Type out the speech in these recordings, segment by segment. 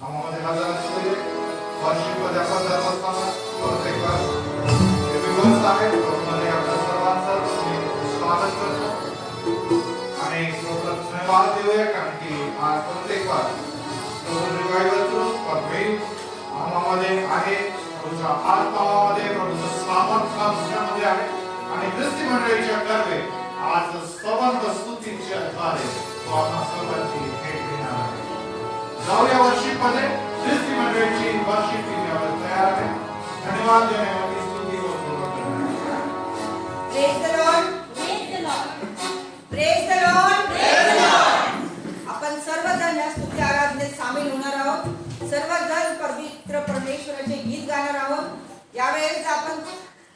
आम्हामध्ये हजर असलेले वार्षिकमध्ये आपण धर्मस्थानात प्रत्येकास व्यवस्था आहे त्यामध्ये आपल्या सर्वांचं स्वागत करतो आणि धन्यवाद देऊया कारण की आज प्रत्येक वार रिवायवल थ्रू होईल आम्हामध्ये आहे प्रभूचा आत्मामध्ये प्रभूचं सामर्थ्य आमच्यामध्ये आहे आणि ख्रिस्ती मंडळीच्या कर्वे आज स्तवंत स्तुतीच्या द्वारे तो आपणा सर्वांची भेट घेणार आहे. जाऊया वर्षिपमध्ये ख्रिस्ती मंडळीची वर्षिप घेण्यावर तयार आहे. धन्यवाद देण्यासाठी स्तुती व praise the Lord, praise the Lord, praise the Lord, praise the Lord. आपण सर्वजण या स्तुती आराधनेत सामील होणार आहोत. सर्वजण पवित्र परमेश्वराचे गीत गाणार आहोत. यावेळेस आपण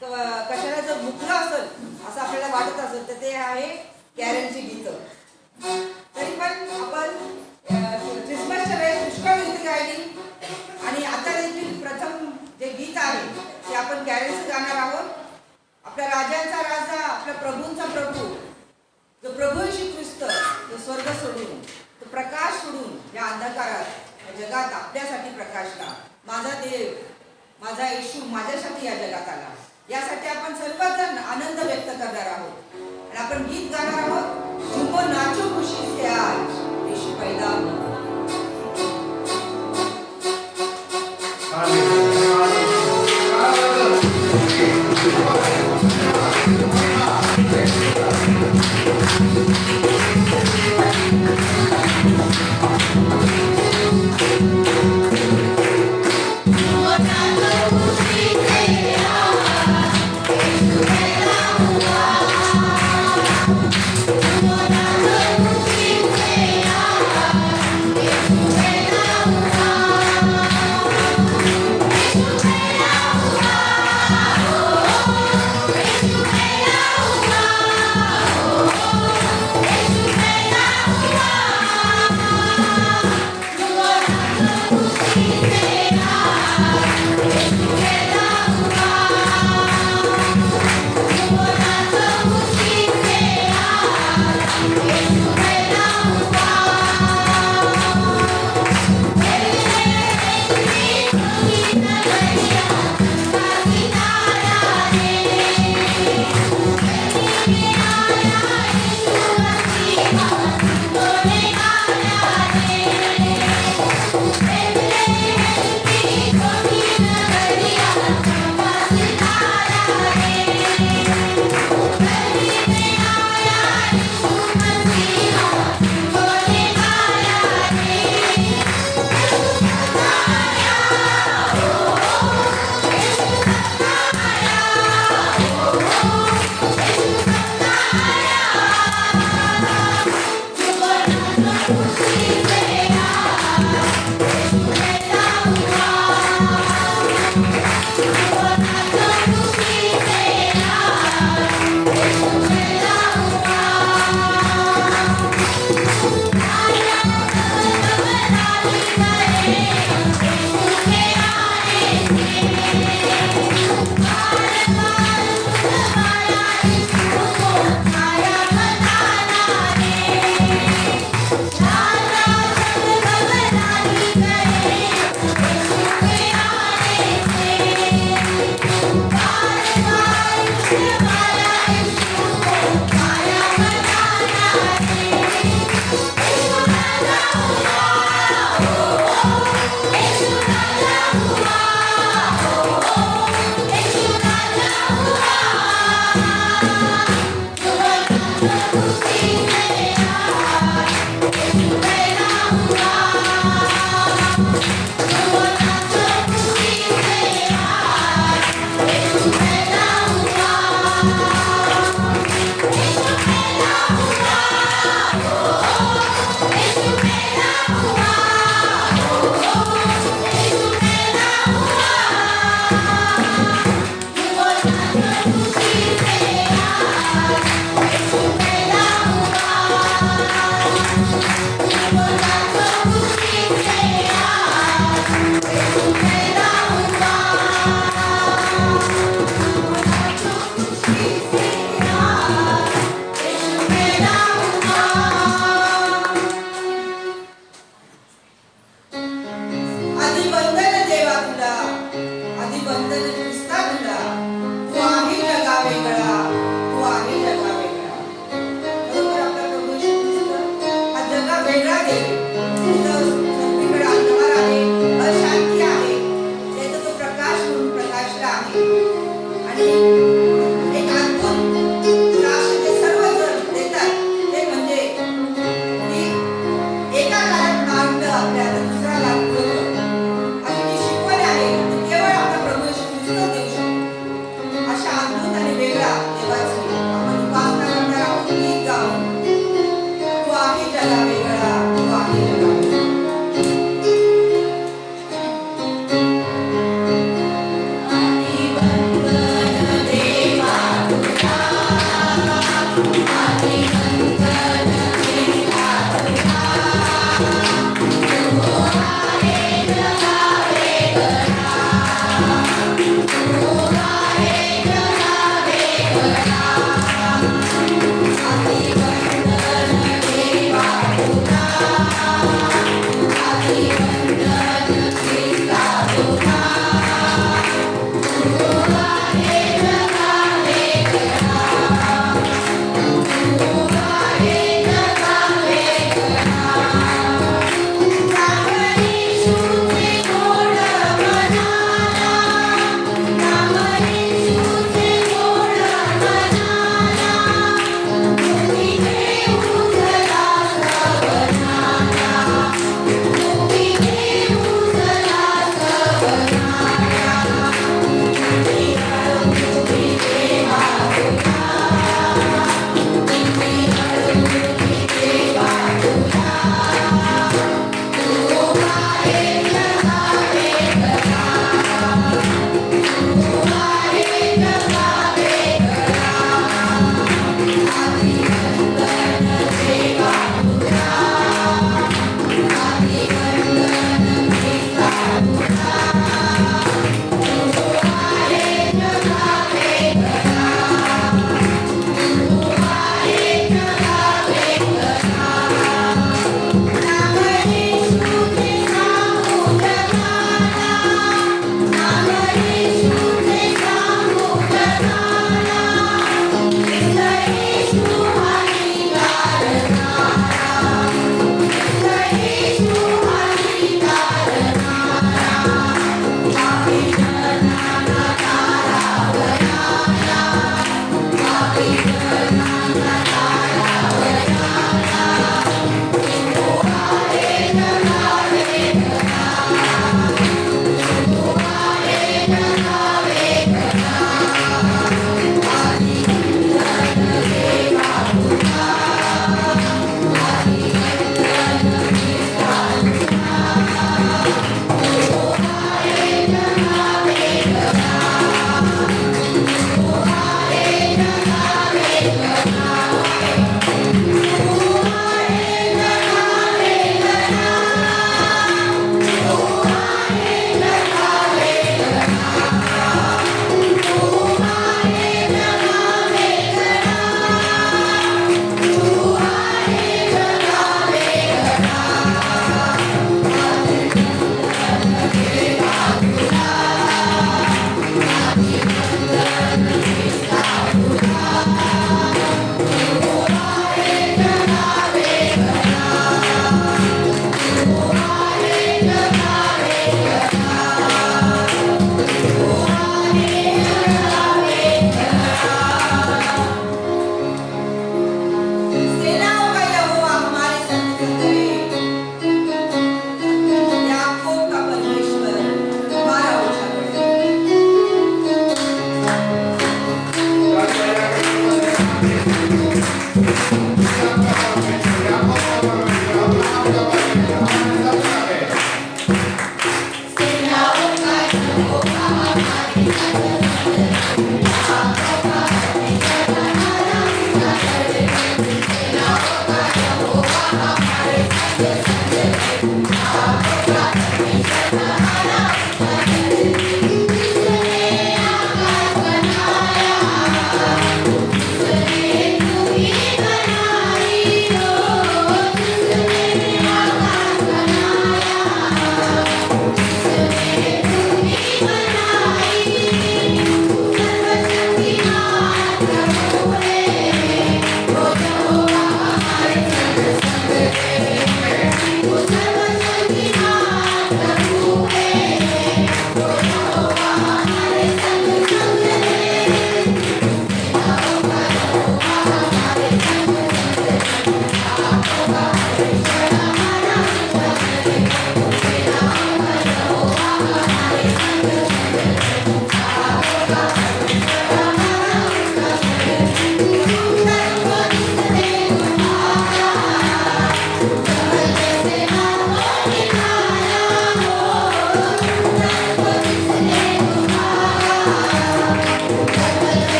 कशाला जर मुकलं असेल असं आपल्याला वाटत असेल तर ते आहे कॅरलची गीतं. तरी पण आपण ख्रिसमसच्या वेळेस पुष्कळ गीत गायली आणि आता देखील प्रथम जे गीत आहे ते आपण कॅरलचं गाणार आहोत. आपल्या राजांचा राजा, आपल्या प्रभूंचा प्रभू, जो प्रभू येशू ख्रिस्त जो स्वर्ग सोडून, तो प्रकाश सोडून या अंधकारात जगात आपल्यासाठी प्रकाशला. माझा देव, माझा येशू माझ्यासाठी या जगात आला. यासाठी आपण सर्वजण आनंद व्यक्त करणार आहोत आणि आपण गीत गाणार आहोत. झुमो नाचो खुशी से आज येशू पैदा हुआ. नंदन नुसता तुला, तू आहे जगा वेगळा, तू आहे जगा वेगळा. बरोबर आपला प्रभू येशू ख्रिस्त हा जगा वेगळा देव. तिथं सगळीकडे अंधकार आहे, अशांती आहे, त्याचा तो प्रकाश म्हणून प्रकाशला आहे. आणि एक अद्भुत साक्ष जे सर्वजण देतात ते म्हणजे की एका काळात मार्ग आपल्याला दुसरा लाभ होतो. अशी जी शिकवण आहे ती केवळ आपला प्रभू येशू ख्रिस्त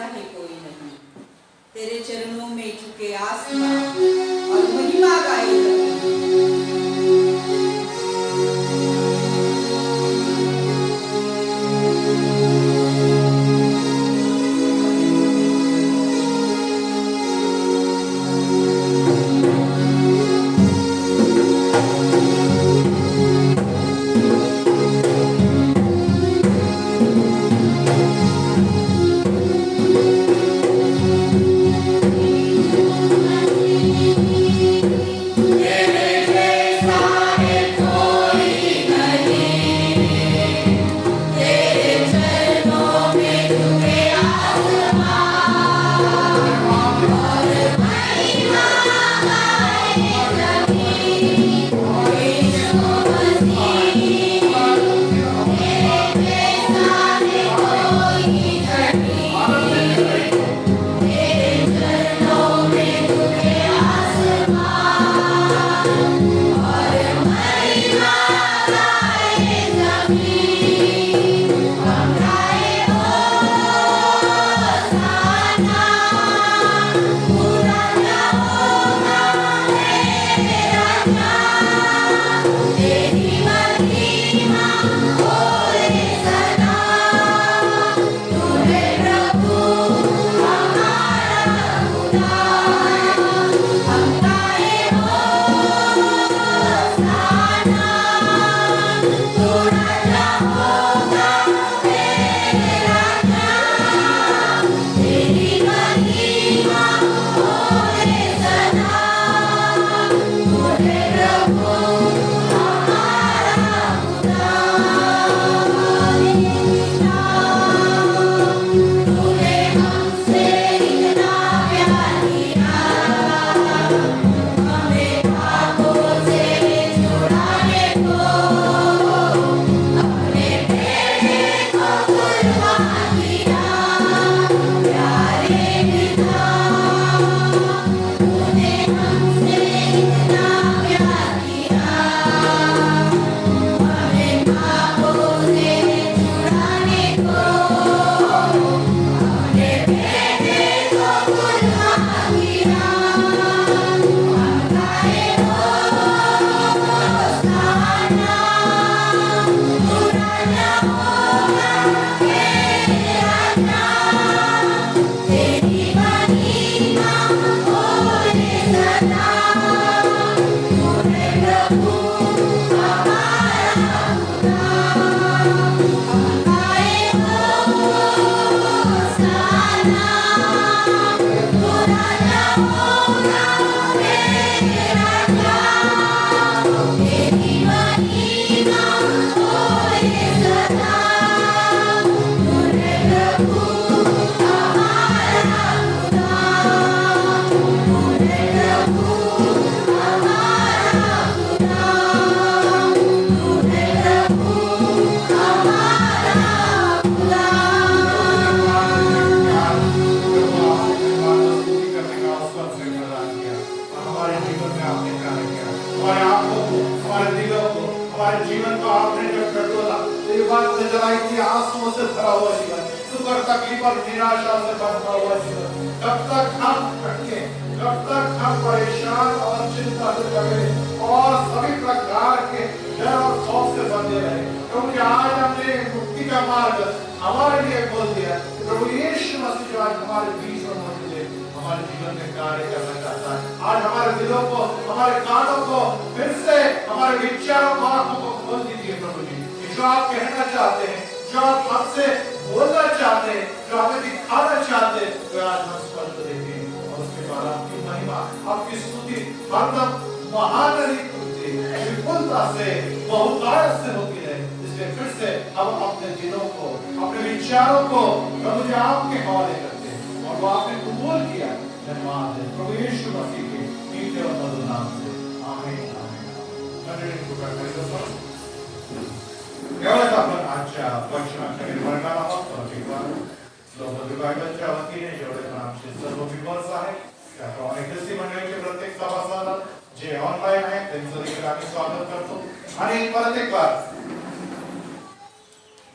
जैसा है कोई नहीं। तेरे चरणों में झुके आसमां और महिमा गाए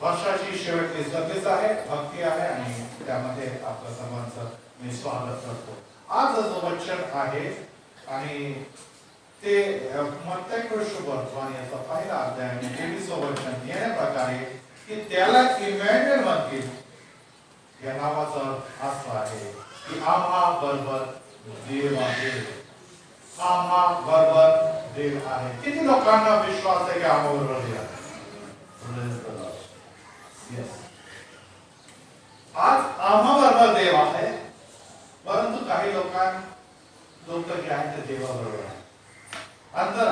वर्षाची शेवटची सर्विस आहे, भक्ती आहे आणि त्यामध्ये आपलं सर्वांचं मी स्वागत करतो. आज जो वचन आहे आणि ते मत्ती शुभवर्तमान याचा पहिला अध्याय आणि 23 वचन या प्रकारे की त्याला इमॅन्युएल म्हणतील. या नावाचा अर्थ आहे की आम्हा बरोबर देव आहे. आम्हा बरोबर देव आहे. किती लोकांना विश्वास आहे की आम्हा बरोबर देव आहे? Yes. आज आम्हा बरोबर देव आहे, परंतु काही लोक जे आहेत ते देवाबरोबर आहे. अंतर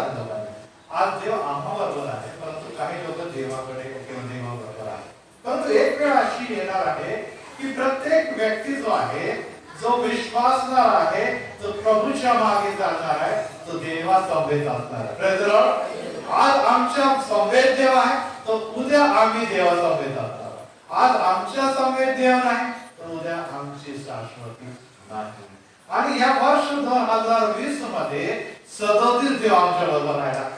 आज देव आम्हा बरोबर आहे, परंतु काही लोक देवाकडे किंवा देवाबरोबर आहे. परंतु एक वेळ अशी येणार आहे की प्रत्येक व्यक्ती जो आहे, जो विश्वासणार आहे, जो प्रभूच्या मागे चालणार आहे, तो देवा समवेत असणार आहे. Praise the Lord. आज आमच्या समवेत देव आहे, तो उद्या आम्ही देवा समवेत असणार. आज आमच्या समवेत देव नाही, तर उद्या आमची शाश्वती नाही. आणि या वर्ष 2020 मध्ये 37 देव आमच्या बरोबर राहिला.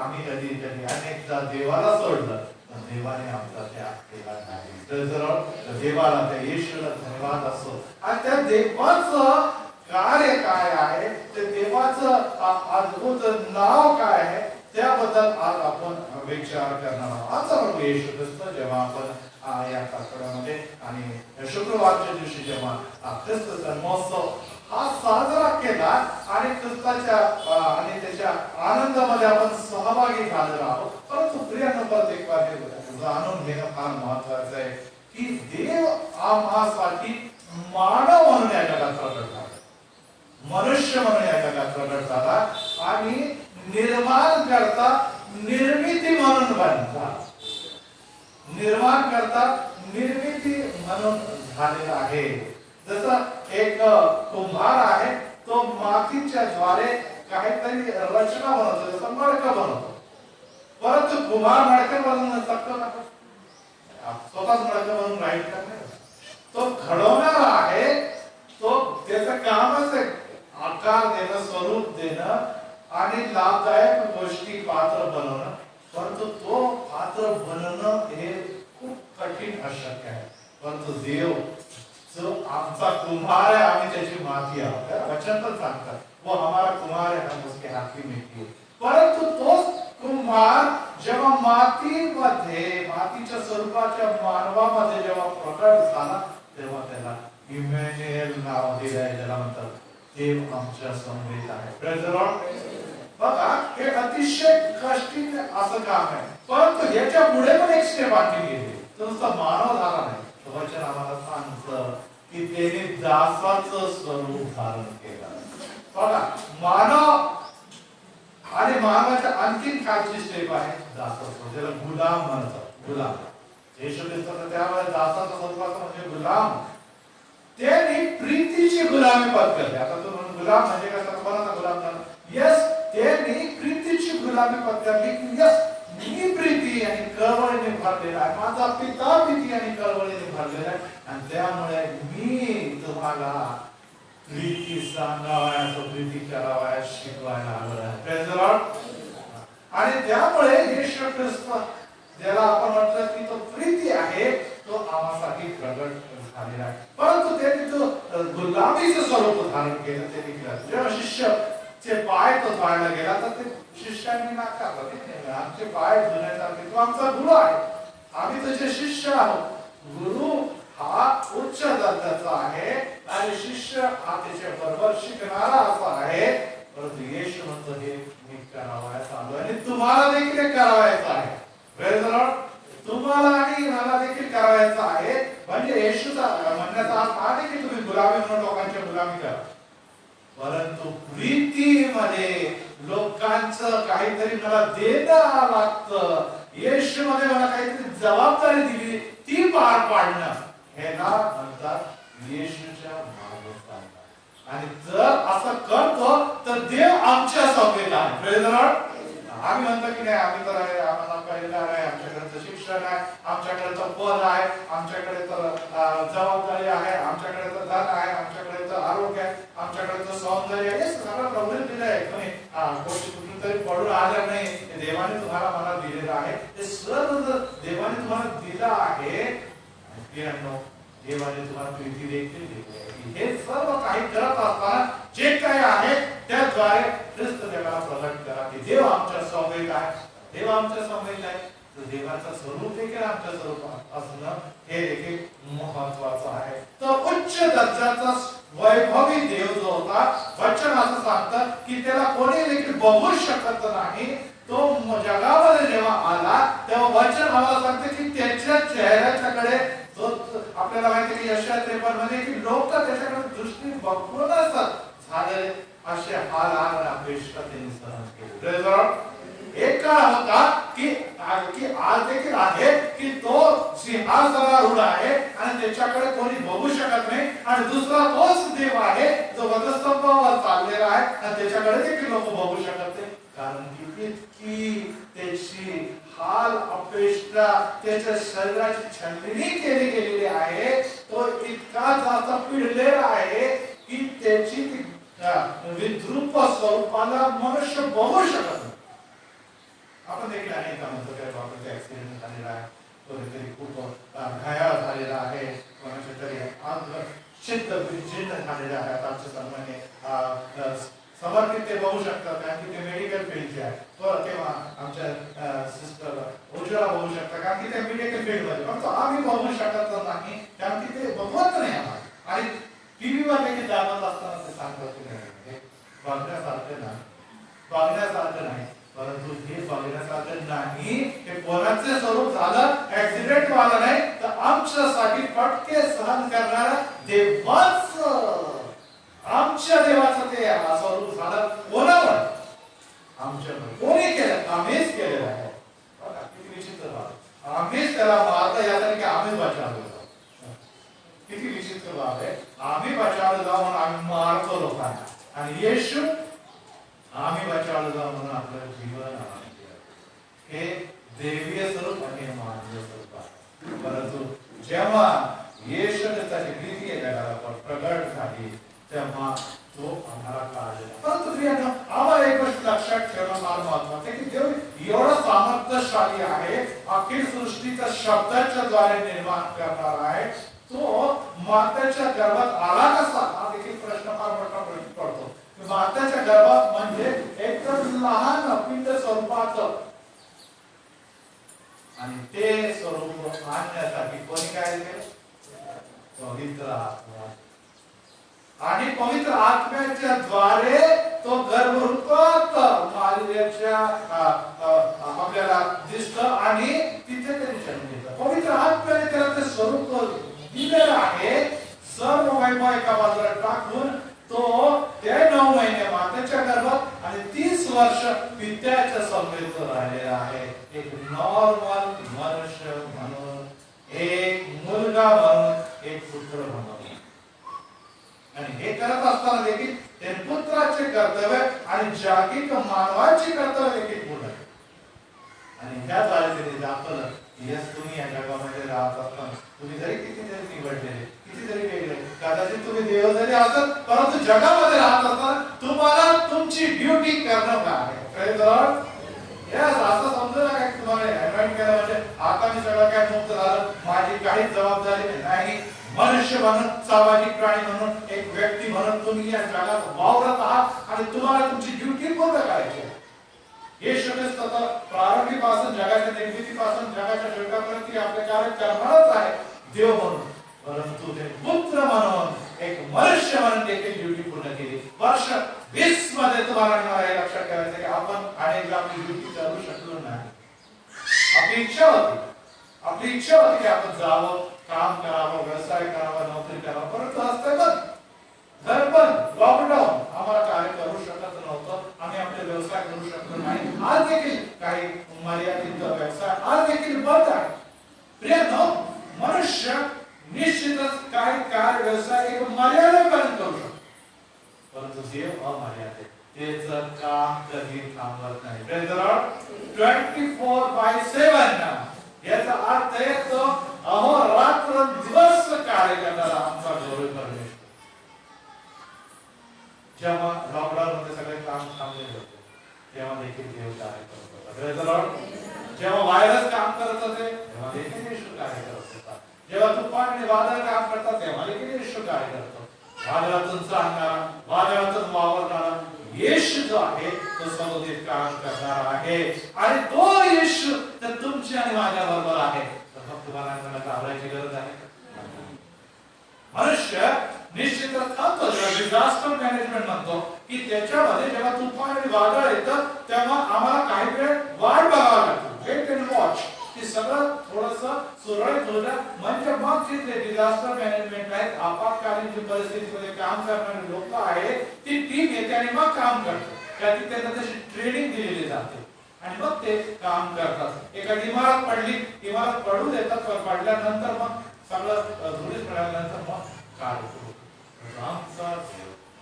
आम्ही कधी अनेकदा देवाला सोडलं, देवाने आमचा त्याग केला नाही. तर देवाला, त्या येशूला धन्यवाद असो. आणि त्या देवाचं कार्य काय आहे, ते देवाचं अद्भुत नाव काय आहे, त्याबद्दल आज आपण विचार करणार आहोत. आजचा प्रभू येशू ख्रिस्त जेव्हा आपण या आठवड्यामध्ये आणि शुक्रवारच्या दिवशी जेव्हा ख्रिस्त जन्मोत्सव हा साजरा केला आणि ख्रिस्ताच्या आणि त्याच्या आनंदामध्ये आपण सहभागी झालेलो आहोत. परंतु प्रियांनो, परत एक बार जाणून घेणं फार महत्वाचं आहे की देव आम्हासाठी मानव म्हणून या जगात प्रकट झाला, मनुष्य म्हणून या जगात प्रकट झाला आणि निर्माण करता निर्मिती म्हणून बनला. निर्माण करता निर्मिती म्हणून झालेला आहे. जसं एक कुंभार आहे, तो मातीच्या द्वारे काहीतरी रचना बनवतो, जसं मडकं बनवतो. परंतु कुंभार मडकं बनवू शकतो ना? स्वतःच मडकं बनवून राहील का? तो घडवणार आहे, तो त्याचं कामच आहे आकार देणं, स्वरूप देणं आणि लाभदायक गोष्टी पात्र बनवणं. परंतु तो पात्र बनवणं हे खूप कठीण अशक्य आहे. परंतु देव जो आमचा कुम्हार है, आम्ही त्याची माती आहोत. वचन पण सांगतात, वो हमारा कुम्हार है, हम उसके हाथ की मिट्टी है. परंतु तो कुम्हार जेव्हा मातीच्या स्वरूपाच्या मानवामध्ये जेव्हा प्रकट झाला, तेव्हा त्याला इमॅन्युएल नाव दिलंय. त्याला म्हणतात देव आमच्या समवेत आहे. Praise the Lord. बघा, हे अतिशय कष्टीचे असं काम आहे. परंतु याच्या पुढे पण एक स्टेप आणखी गेली. तो नुसता मानव झाला नाही. वचन आम्हाला सांगतं की त्याने दासाचं स्वरूप धारण केलं. बघा, मानव आणि मानवाच्या आणखीन खालची स्टेप आहे दासत्व, ज्याला गुलाम म्हणतात. गुलाम येशू ख्रिस्ताचा त्यावेळेस दासाचं स्वरूपाचं म्हणजे गुलाम. त्यांनी प्रीतीची गुलामी पत्करली. आता तो म्हणून गुलाम म्हणजे कसं, कोणाचा गुलाम झाला? यस, त्यांनी प्रीतीची गुलामी पत्करली. यस, मी प्रीती आणि कळवळीने भरलेला आहे, माझा पिता प्रीती आणि कळवळीने भरलेला आहे, आणि त्यामुळे मी तुम्हाला प्रीती सांगावयाचं, प्रीती करावयास शिकवायला आलो आहे. Praise the Lord. आणि त्यामुळे येशू ख्रिस्त ज्याला आपण म्हटलं की तो प्रीती आहे, तो आम्हासाठी प्रगट झालेला आहे. परंतु त्यांनी तो गुलामीचं स्वरूप धारण केलं. त्यांनी केलं जेव्हा शिष्याचे पाय तो धुवायला गेला, तर ते शिष्यांनी नाकारलं. आमचे पाय धुण्यासारखे तू आमचा गुरु आहे, आम्ही तुझे शिष्य आहोत. गुरु हा उच्च दर्जाचा आहे आणि शिष्य हा त्याच्या बरोबर शिकणारा असा आहे. परंतु येशू म्हणतो हे मी करावयाचं आलो आणि तुम्हाला देखील करावयाचं आहे. Praise the Lord. तुम्हाला आणि मला देखील करावयाचं आहे. म्हणजे येशूचा म्हणण्याचा अर्थ हा नाही की तुम्ही गुलामी म्हणून लोकांची गुलामी करा, परंतु प्रीतीमध्ये लोकांचं काहीतरी मला देणं लागतं. येशू मध्ये मला काहीतरी जबाबदारी दिली, ती पार पाडणं, हे ना म्हणतात येशूच्या मागे चालणं. आणि जर असं करतो तर देव आमच्या समवेत आहे. Praise the Lord. आम्ही म्हणतो की नाही, आम्ही तर आहे, आम्हाला परिवार आहे, आमच्याकडे शिक्षण आहे, आमच्याकडे तर पद आहे, आमच्याकडे तर जबाबदारी आहे, आमच्याकडे तर धन आहे, आमच्याकडे तर आरोग्य आहे, आमच्याकडे तर सौंदर्य आहे. हे सगळं प्रॉब्लेम दिलं आहे. कोणी गोष्टी कुठून कुठेतरी पडून आलं नाही, ते देवाने तुम्हाला मला दिलेलं आहे. ते सर्व देवाने तुम्हाला दिलं आहे. देवाने तुम्हाला प्रीती देखील दिली आहे. हे सर्व काही करत असताना जे काही आहे त्याद्वारे ख्रिस्त देवाला प्रगट करा की देव आमच्या समवेत आहे. देव आमच्या समवेत आहे. देवाचं स्वरूप देखील आमच्या स्वरूपात असणं हे देखील महत्वाचं आहे. तर उच्च दर्जाचा वैभवी देव जो होता, वचन असं सांगतं की त्याला कोणी देखील बघू शकत नाही. तो जगामध्ये जेव्हा आला तेव्हा वचन आम्हाला सांगते की त्याच्या चेहऱ्याच्याकडे जो आपल्याला माहिती की यशाया 53 मध्ये की लोक त्याच्याकडे दृष्टी बघून असतात झाले असे हाल आणि अपेक्षा त्यांनी सहन केले. एक काळ होता की आज देखील आहे की तो सिंहासनारूढ आहे आणि त्याच्याकडे कोणी बघू शकत नाही. आणि दुसरा तोच देव आहे जो वधस्तंभावर चाललेला आहे आणि त्याच्याकडे देखील लोक बघू शकत नाही. कारण की इतकी त्याची हाल अपेक्षा त्याच्या शरीराची छाननी केली गेलेली आहे. तो इतका जास्त पिडलेला आहे की त्याची विद्रूप स्वरूपाला मनुष्य बघू शकत नाही. आपण देखील अनेकांचं काय बाबतीत ऍक्सिडेंट झालेला आहे, कोणीतरी खूप घायाळ झालेला आहे, कोणाच्या तरी चिन्ह झालेलं आहे. आमच्या सामान्य समर्पित ते बघू शकतात कारण की ते मेडिकल फील्डचे आहे. तेव्हा आमच्या सिस्टर उज्ज्वला बघू शकतात कारण की ते मेडिकल फील्ड मध्ये, फक्त आम्ही बघू शकत नाही कारण की ते बघवत नाही आम्हाला. आणि टीव्हीवर देखील दाखवत असताना ते सांगत नाही बघण्यासारखं नाही, बघण्यासारखं नाही. परंतु हे बघण्यासारखं नाही. हे कोणाचे स्वरूप झालं, ऍक्सिडेंट वाला नाही तर आमच्यासाठी फटके सहन करणारा देवाचं, आमच्या देवाचं ते स्वरूप झालं. कोणावर? आमच्यावर. कोणी केलं? आम्हीच केलेलं आहे. किती विचित्र बाब. आम्हीच त्याला मारलं यासाठी की आम्हीच बचावलं जाऊ. किती विचित्र बाब आहे. आम्ही बचावलं जाऊ म्हणून आम्ही मारतो लोकांना आणि येशू आम्ही बचावलं जाऊ म्हणून आपलं जीवन हे देवीय स्वरूप आणि मानवीय स्वरूप आहे. परंतु जेव्हा येशूने त्याची प्रीती जगाला प्रगट झाली तेव्हा तो आम्हाला काढला. परंतु प्रियांनो, आम्हाला एक गोष्ट लक्षात ठेवणं फार महत्त्वाचं आहे की देव एवढा सामर्थ्यशाली आहे, अखिल सृष्टीचा शब्दाच्या द्वारे निर्माण करणार आहे. तो मातेच्या गर्भात आला कसा हा देखील प्रश्न फार मोठा पडतो. मातेच्या गर्भात म्हणजे एकदम लहान पिंड स्वरूपाचं आणि ते स्वरूप आणण्यासाठी कोणी काय केलं? पवित्र आत्मा. आणि पवित्र आत्म्याच्या द्वारे तो गर्भरूपात मालिन्याच्या आपल्याला दिसतं आणि तिथे ते जन्म घेतं. पवित्र आत्म्याने त्याला ते स्वरूप दिलेलं आहे. सर्व वैभव एका बाजूला टाकून तो ते 9 महिने मातेच्या गर्भात आणि 30 वर्ष पित्याच्या समवेत राहिलेला आहे. एक नॉर्मल मनुष्य म्हणून, एक मुलगा म्हणून, एक पुत्र म्हणून. आणि हे करत असताना देखील ते पुत्राचे कर्तव्य आणि जागतिक मानवाचे कर्तव्य देखील पूर्ण आहे. आणि त्याद्वारे त्यांनी दाखवलं की यस तुम्ही या जगामध्ये राहत असताना तुम्ही जरी किती जरी निवडलेले, किती जरी वेगळे, कदाचित तुम्ही देव जरी असत परंतु जगामध्ये राहत असताना तुम्हाला तुमची ड्युटी करणं आहे. Praise the Lord. यस, असं समजू नका की तुम्हाला अनॉइंट केलं म्हणजे आता मी सगळं काय मुक्त झालं, माझी काहीच जबाबदारी नाही. मनुष्य म्हणून, सामाजिक प्राणी म्हणून, एक व्यक्ती म्हणून तुम्ही या जगात वावरत आहात आणि तुम्हाला तुमची ड्युटी पूर्ण करायची आहे. येशू ख्रिस्त प्रारंभीपासून जगाच्या निर्मितीपासून जगाच्या शेवटापर्यंत आपले कार्य करणारच आहे देव म्हणून. परंतु ते पुत्र म्हणून, एक मनुष्य म्हणून देखील ड्युटी पूर्ण केली. वर्ष 20 मध्ये तुम्हाला हे लक्षात ठेवायचं की आपण अनेकदा आपली ड्युटी करू शकलो नाही. आपली इच्छा होती की आपण जावं, काम करावं, व्यवसाय करावा, नोकरी करावं, परंतु असतं बघ घर पण लॉकडाऊन आम्हाला कार्य करू शकत नव्हतं. आम्ही आपले व्यवसाय करू शकलो नाही. आज देखील काही मर्यादित व्यवसाय आज देखील बंद आहे. प्रियांनो, मनुष्य निश्चितच काही कार्य व्यवसाय एक मर्यादेपर्यंत करू शकतो, परंतु देव अमर्यादित. त्याचं काम कधी थांबत नाही. Praise the Lord. 24/7 याचा अर्थ आहे तो अहोरात्र दिवस कार्य करणारा आमचा गौरव परमेश्वर. जेव्हा लॉकडाऊन मध्ये सगळे काम थांबले होते तेव्हा देखील जेव्हा तुफान आणि वादळ काम करतात तेव्हा देखील येशू काय करतो? वादळातून चालणारा, वादळातून वावरणारा येशू जो आहे तो समुद्रीत काम करणारा आहे. आणि तो येशू तर तुमची आणि माझ्या बरोबर आहे. तर मग तुम्हाला घाबरायची गरज आहे? मनुष्य निश्चितच थांबतो. डिझास्टर मॅनेजमेंट म्हणतो की त्याच्यामध्ये जेव्हा तुफान आणि वादळ येतं तेव्हा आम्हाला काही वेळ वाट बघावी लागते. Wait and watch. की सगळं थोडंसं सुरळीत होतं म्हणजे मग जे डिझास्टर मॅनेजमेंट आहे, आपत्कालीन जी परिस्थितीमध्ये काम करणारी लोक आहे ती टीम येते आणि मग काम करते. त्याची त्यांना तशी ट्रेनिंग दिलेली जाते आणि मग ते काम करतात. एखादी इमारत पडली, इमारत पडू देतात, पडल्यानंतर मग सगळं धुळीत पडल्यानंतर मग काय होतं?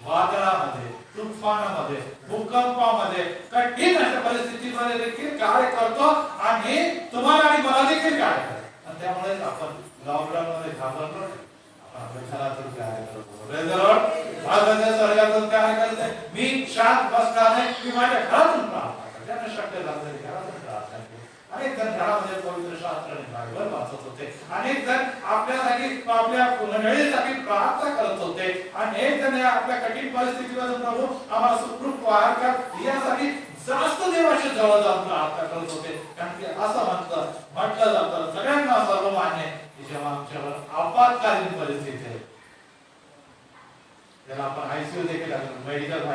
वादळामध्ये, तुफानामध्ये, भूकंपामध्ये, कठीण अशा परिस्थितीमध्ये देखील कार्य करतो आणि तुम्हाला आणि मला देखील कार्य करतो. आणि त्यामुळे आपण लॉकडाऊनमध्ये घाबरलो, आपण घरातून कार्य करतो. माझ्या स्वर्गातून कार्य करते. मी शांत बसणार नाही, मी माझ्या घरातून प्रार्थना करते. ज्यांना शक्य झालं घरातून प्रार्थना करते. अनेक जण घरामध्ये पवित्र शास्त्र आणि बायबल वाचत होते. अनेक जण आपल्यासाठी, आपल्या मंडळीसाठी प्रार्थना करत होते. अनेक जण आपल्या कठीण परिस्थितीमधून प्रभू आम्हाला सुखरूप वाहन कर यासाठी जास्त देवाच्या जवळ जाऊन प्रार्थना करत होते. कारण की असं म्हटलं जातं सगळ्यांना सर्वमान्य की जेव्हा आमच्यावर आपत्कालीन परिस्थिती आहे, ज्याला आपण आयसीयू देखील मेडिकल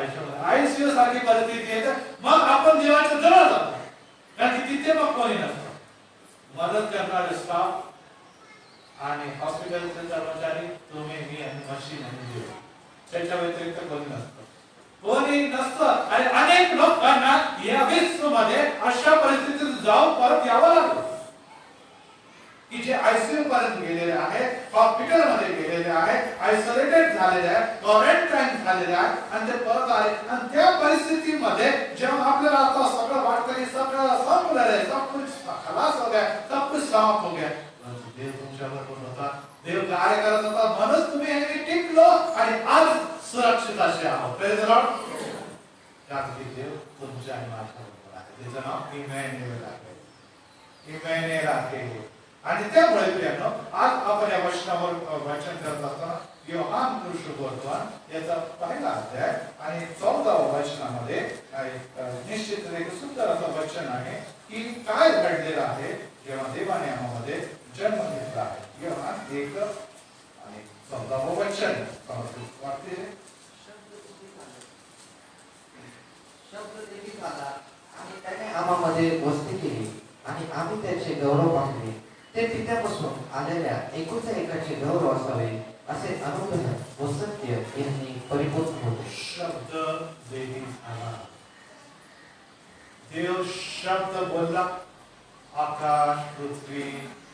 आयसीयू सारखी परिस्थिती येते, मग आपण देवाच्या जवळ जातो. कारण की तिथे मग कोणी नसतं. मदत करणारे स्टाफ आणि हॉस्पिटलचे कर्मचारी तुम्ही, मी आणि मशीन आणि देव, त्याच्या व्यतिरिक्त कोणी नसतं. कोणी नसतं आणि अनेक लोकांना या विश्वमध्ये अशा परिस्थितीत जाऊन परत यावं लागलं की जे आयसीयू पर्यंत गेलेले आहेत, हॉस्पिटल मध्ये गेलेले आहेत, आयसोलेटेड झालेले आहेत, क्वारंटाईन झालेले आहेत आणि ते परत आले. आणि त्या परिस्थितीमध्ये जेव्हा आपल्याला आता सगळं वाटतं की सगळं संपलं आहे, सब कुछ खलास हो गया, सब कुछ समाप्त हो गया, देव तुमच्याबरोबर होता, देव कार्य करत होता, म्हणून तुम्ही आणि टिकलो आणि आज सुरक्षित असे आहोत. Praise the Lord. कारण की देव तुमच्या आणि माझ्याबरोबर आहे. त्याचं नाव इमॅन्युएल आहे. इमॅन्युएल आहे. आणि त्यामुळे प्रियांनो, आज आपण या वचनावर वाचन करत असताना योहान सुवर्तमान याचा पहिला अध्याय आणि 14व्या वचनामध्ये निश्चित एक सुंदर असं वचन आहे की काय घडलेलं आहे जेव्हा देवाने आम्हामध्ये जन्म घेतला आहे. योहान 1 आणि 14वं वचन वाटते. शब्द देखील आला आणि त्याने आम्हामध्ये वस्ती केली आणि आम्ही त्याचे गौरव पाहिले. ते पित्यापासून आलेल्या एकुलत्या एकाचे गौरव असावे असे अनुग्रह व सत्य यांनी परिपूर्ण होते. शब्द देवी आला. देव शब्द बोलला. आकाश, पृथ्वी,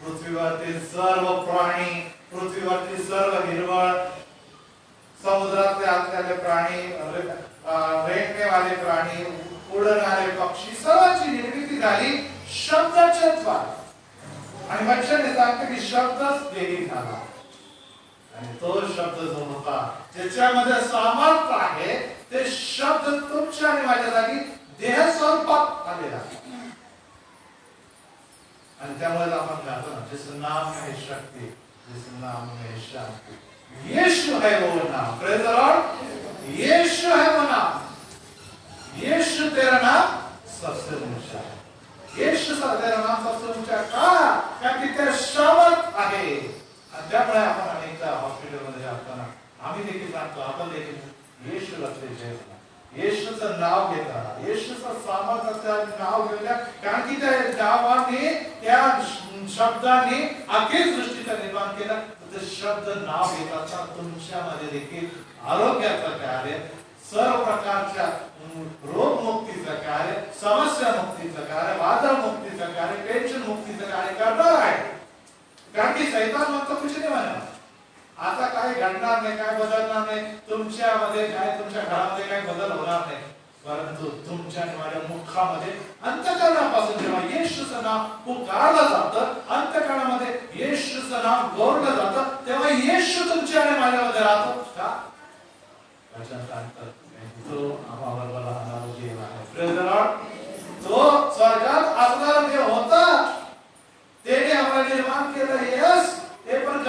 पृथ्वीवरती सर्व प्राणी, पृथ्वीवरती सर्व हिरवळ, समुद्रातले असलेले प्राणी, रेंगणेवाले प्राणी, उडणारे पक्षी, सर्वांची निर्मिती झाली शब्दाच्या द्वारे. आणि वचन सांगते की शब्दच देही झाला. आणि तो शब्द जो होता ज्याच्यामध्ये सामर्थ्य आहे ते शब्द तुमच्या आणि माझ्यासाठी देह स्वरूपात आलेला. आणि त्यामुळे आपण गातो ना, जिस नाम में शक्ति, जिस नाम में शांति, यीशु है वो नाम. Praise the Lord. यीशु है वो नाम. यीशु तेरा नाम सबसे ऊंचा है. यीशु तेरा नाम सबसे ऊंचा का? कारण की ते शब्द आहे. आणि त्यामुळे आपण अनेकदा हॉस्पिटलमध्ये असताना आम्ही देखील सांगतो, आपण देखील येशूला जय. येशूचं नाव घेत राहा. येशूचं सामर्थ्याचं नाव घेऊया. कारण की त्या नावाने, त्या शब्दाने अखेर सृष्टीचं निर्माण केलं. ते शब्द नाव घेत असताना तुमच्यामध्ये देखील आरोग्याचं कार्य, सर्व प्रकारच्या रोगमुक्तीचं कार्य, समस्या मुक्तीचं कार्य, वादळ मुक्तीचं कार्य, टेन्शन मुक्तीचं कार्य करणार आहे. कारण की शैतान म्हणतो कुछ नाही म्हणा, आता काय घडणार नाही, काय बदलणार नाही, तुमच्यामध्ये काय, तुमच्या घरामध्ये काय बदल होणार नाही. परंतु तुमच्या आणि माझ्या मुखामध्ये अंतःकरणापासून जेव्हा येशूचं नाव पुकारलं जातं, अंतःकरणामध्ये येशूचं नाव गौरवलं जातं, तेव्हा येशू तुमच्या आणि माझ्यामध्ये राहतो. का? वचन सांगतं तो आम्हाबरोबर राहणारा देव आहे. Praise the Lord. तो स्वर्गात असणारा देव होता. त्याने आम्हाला निर्माण केलं. यस, ते पण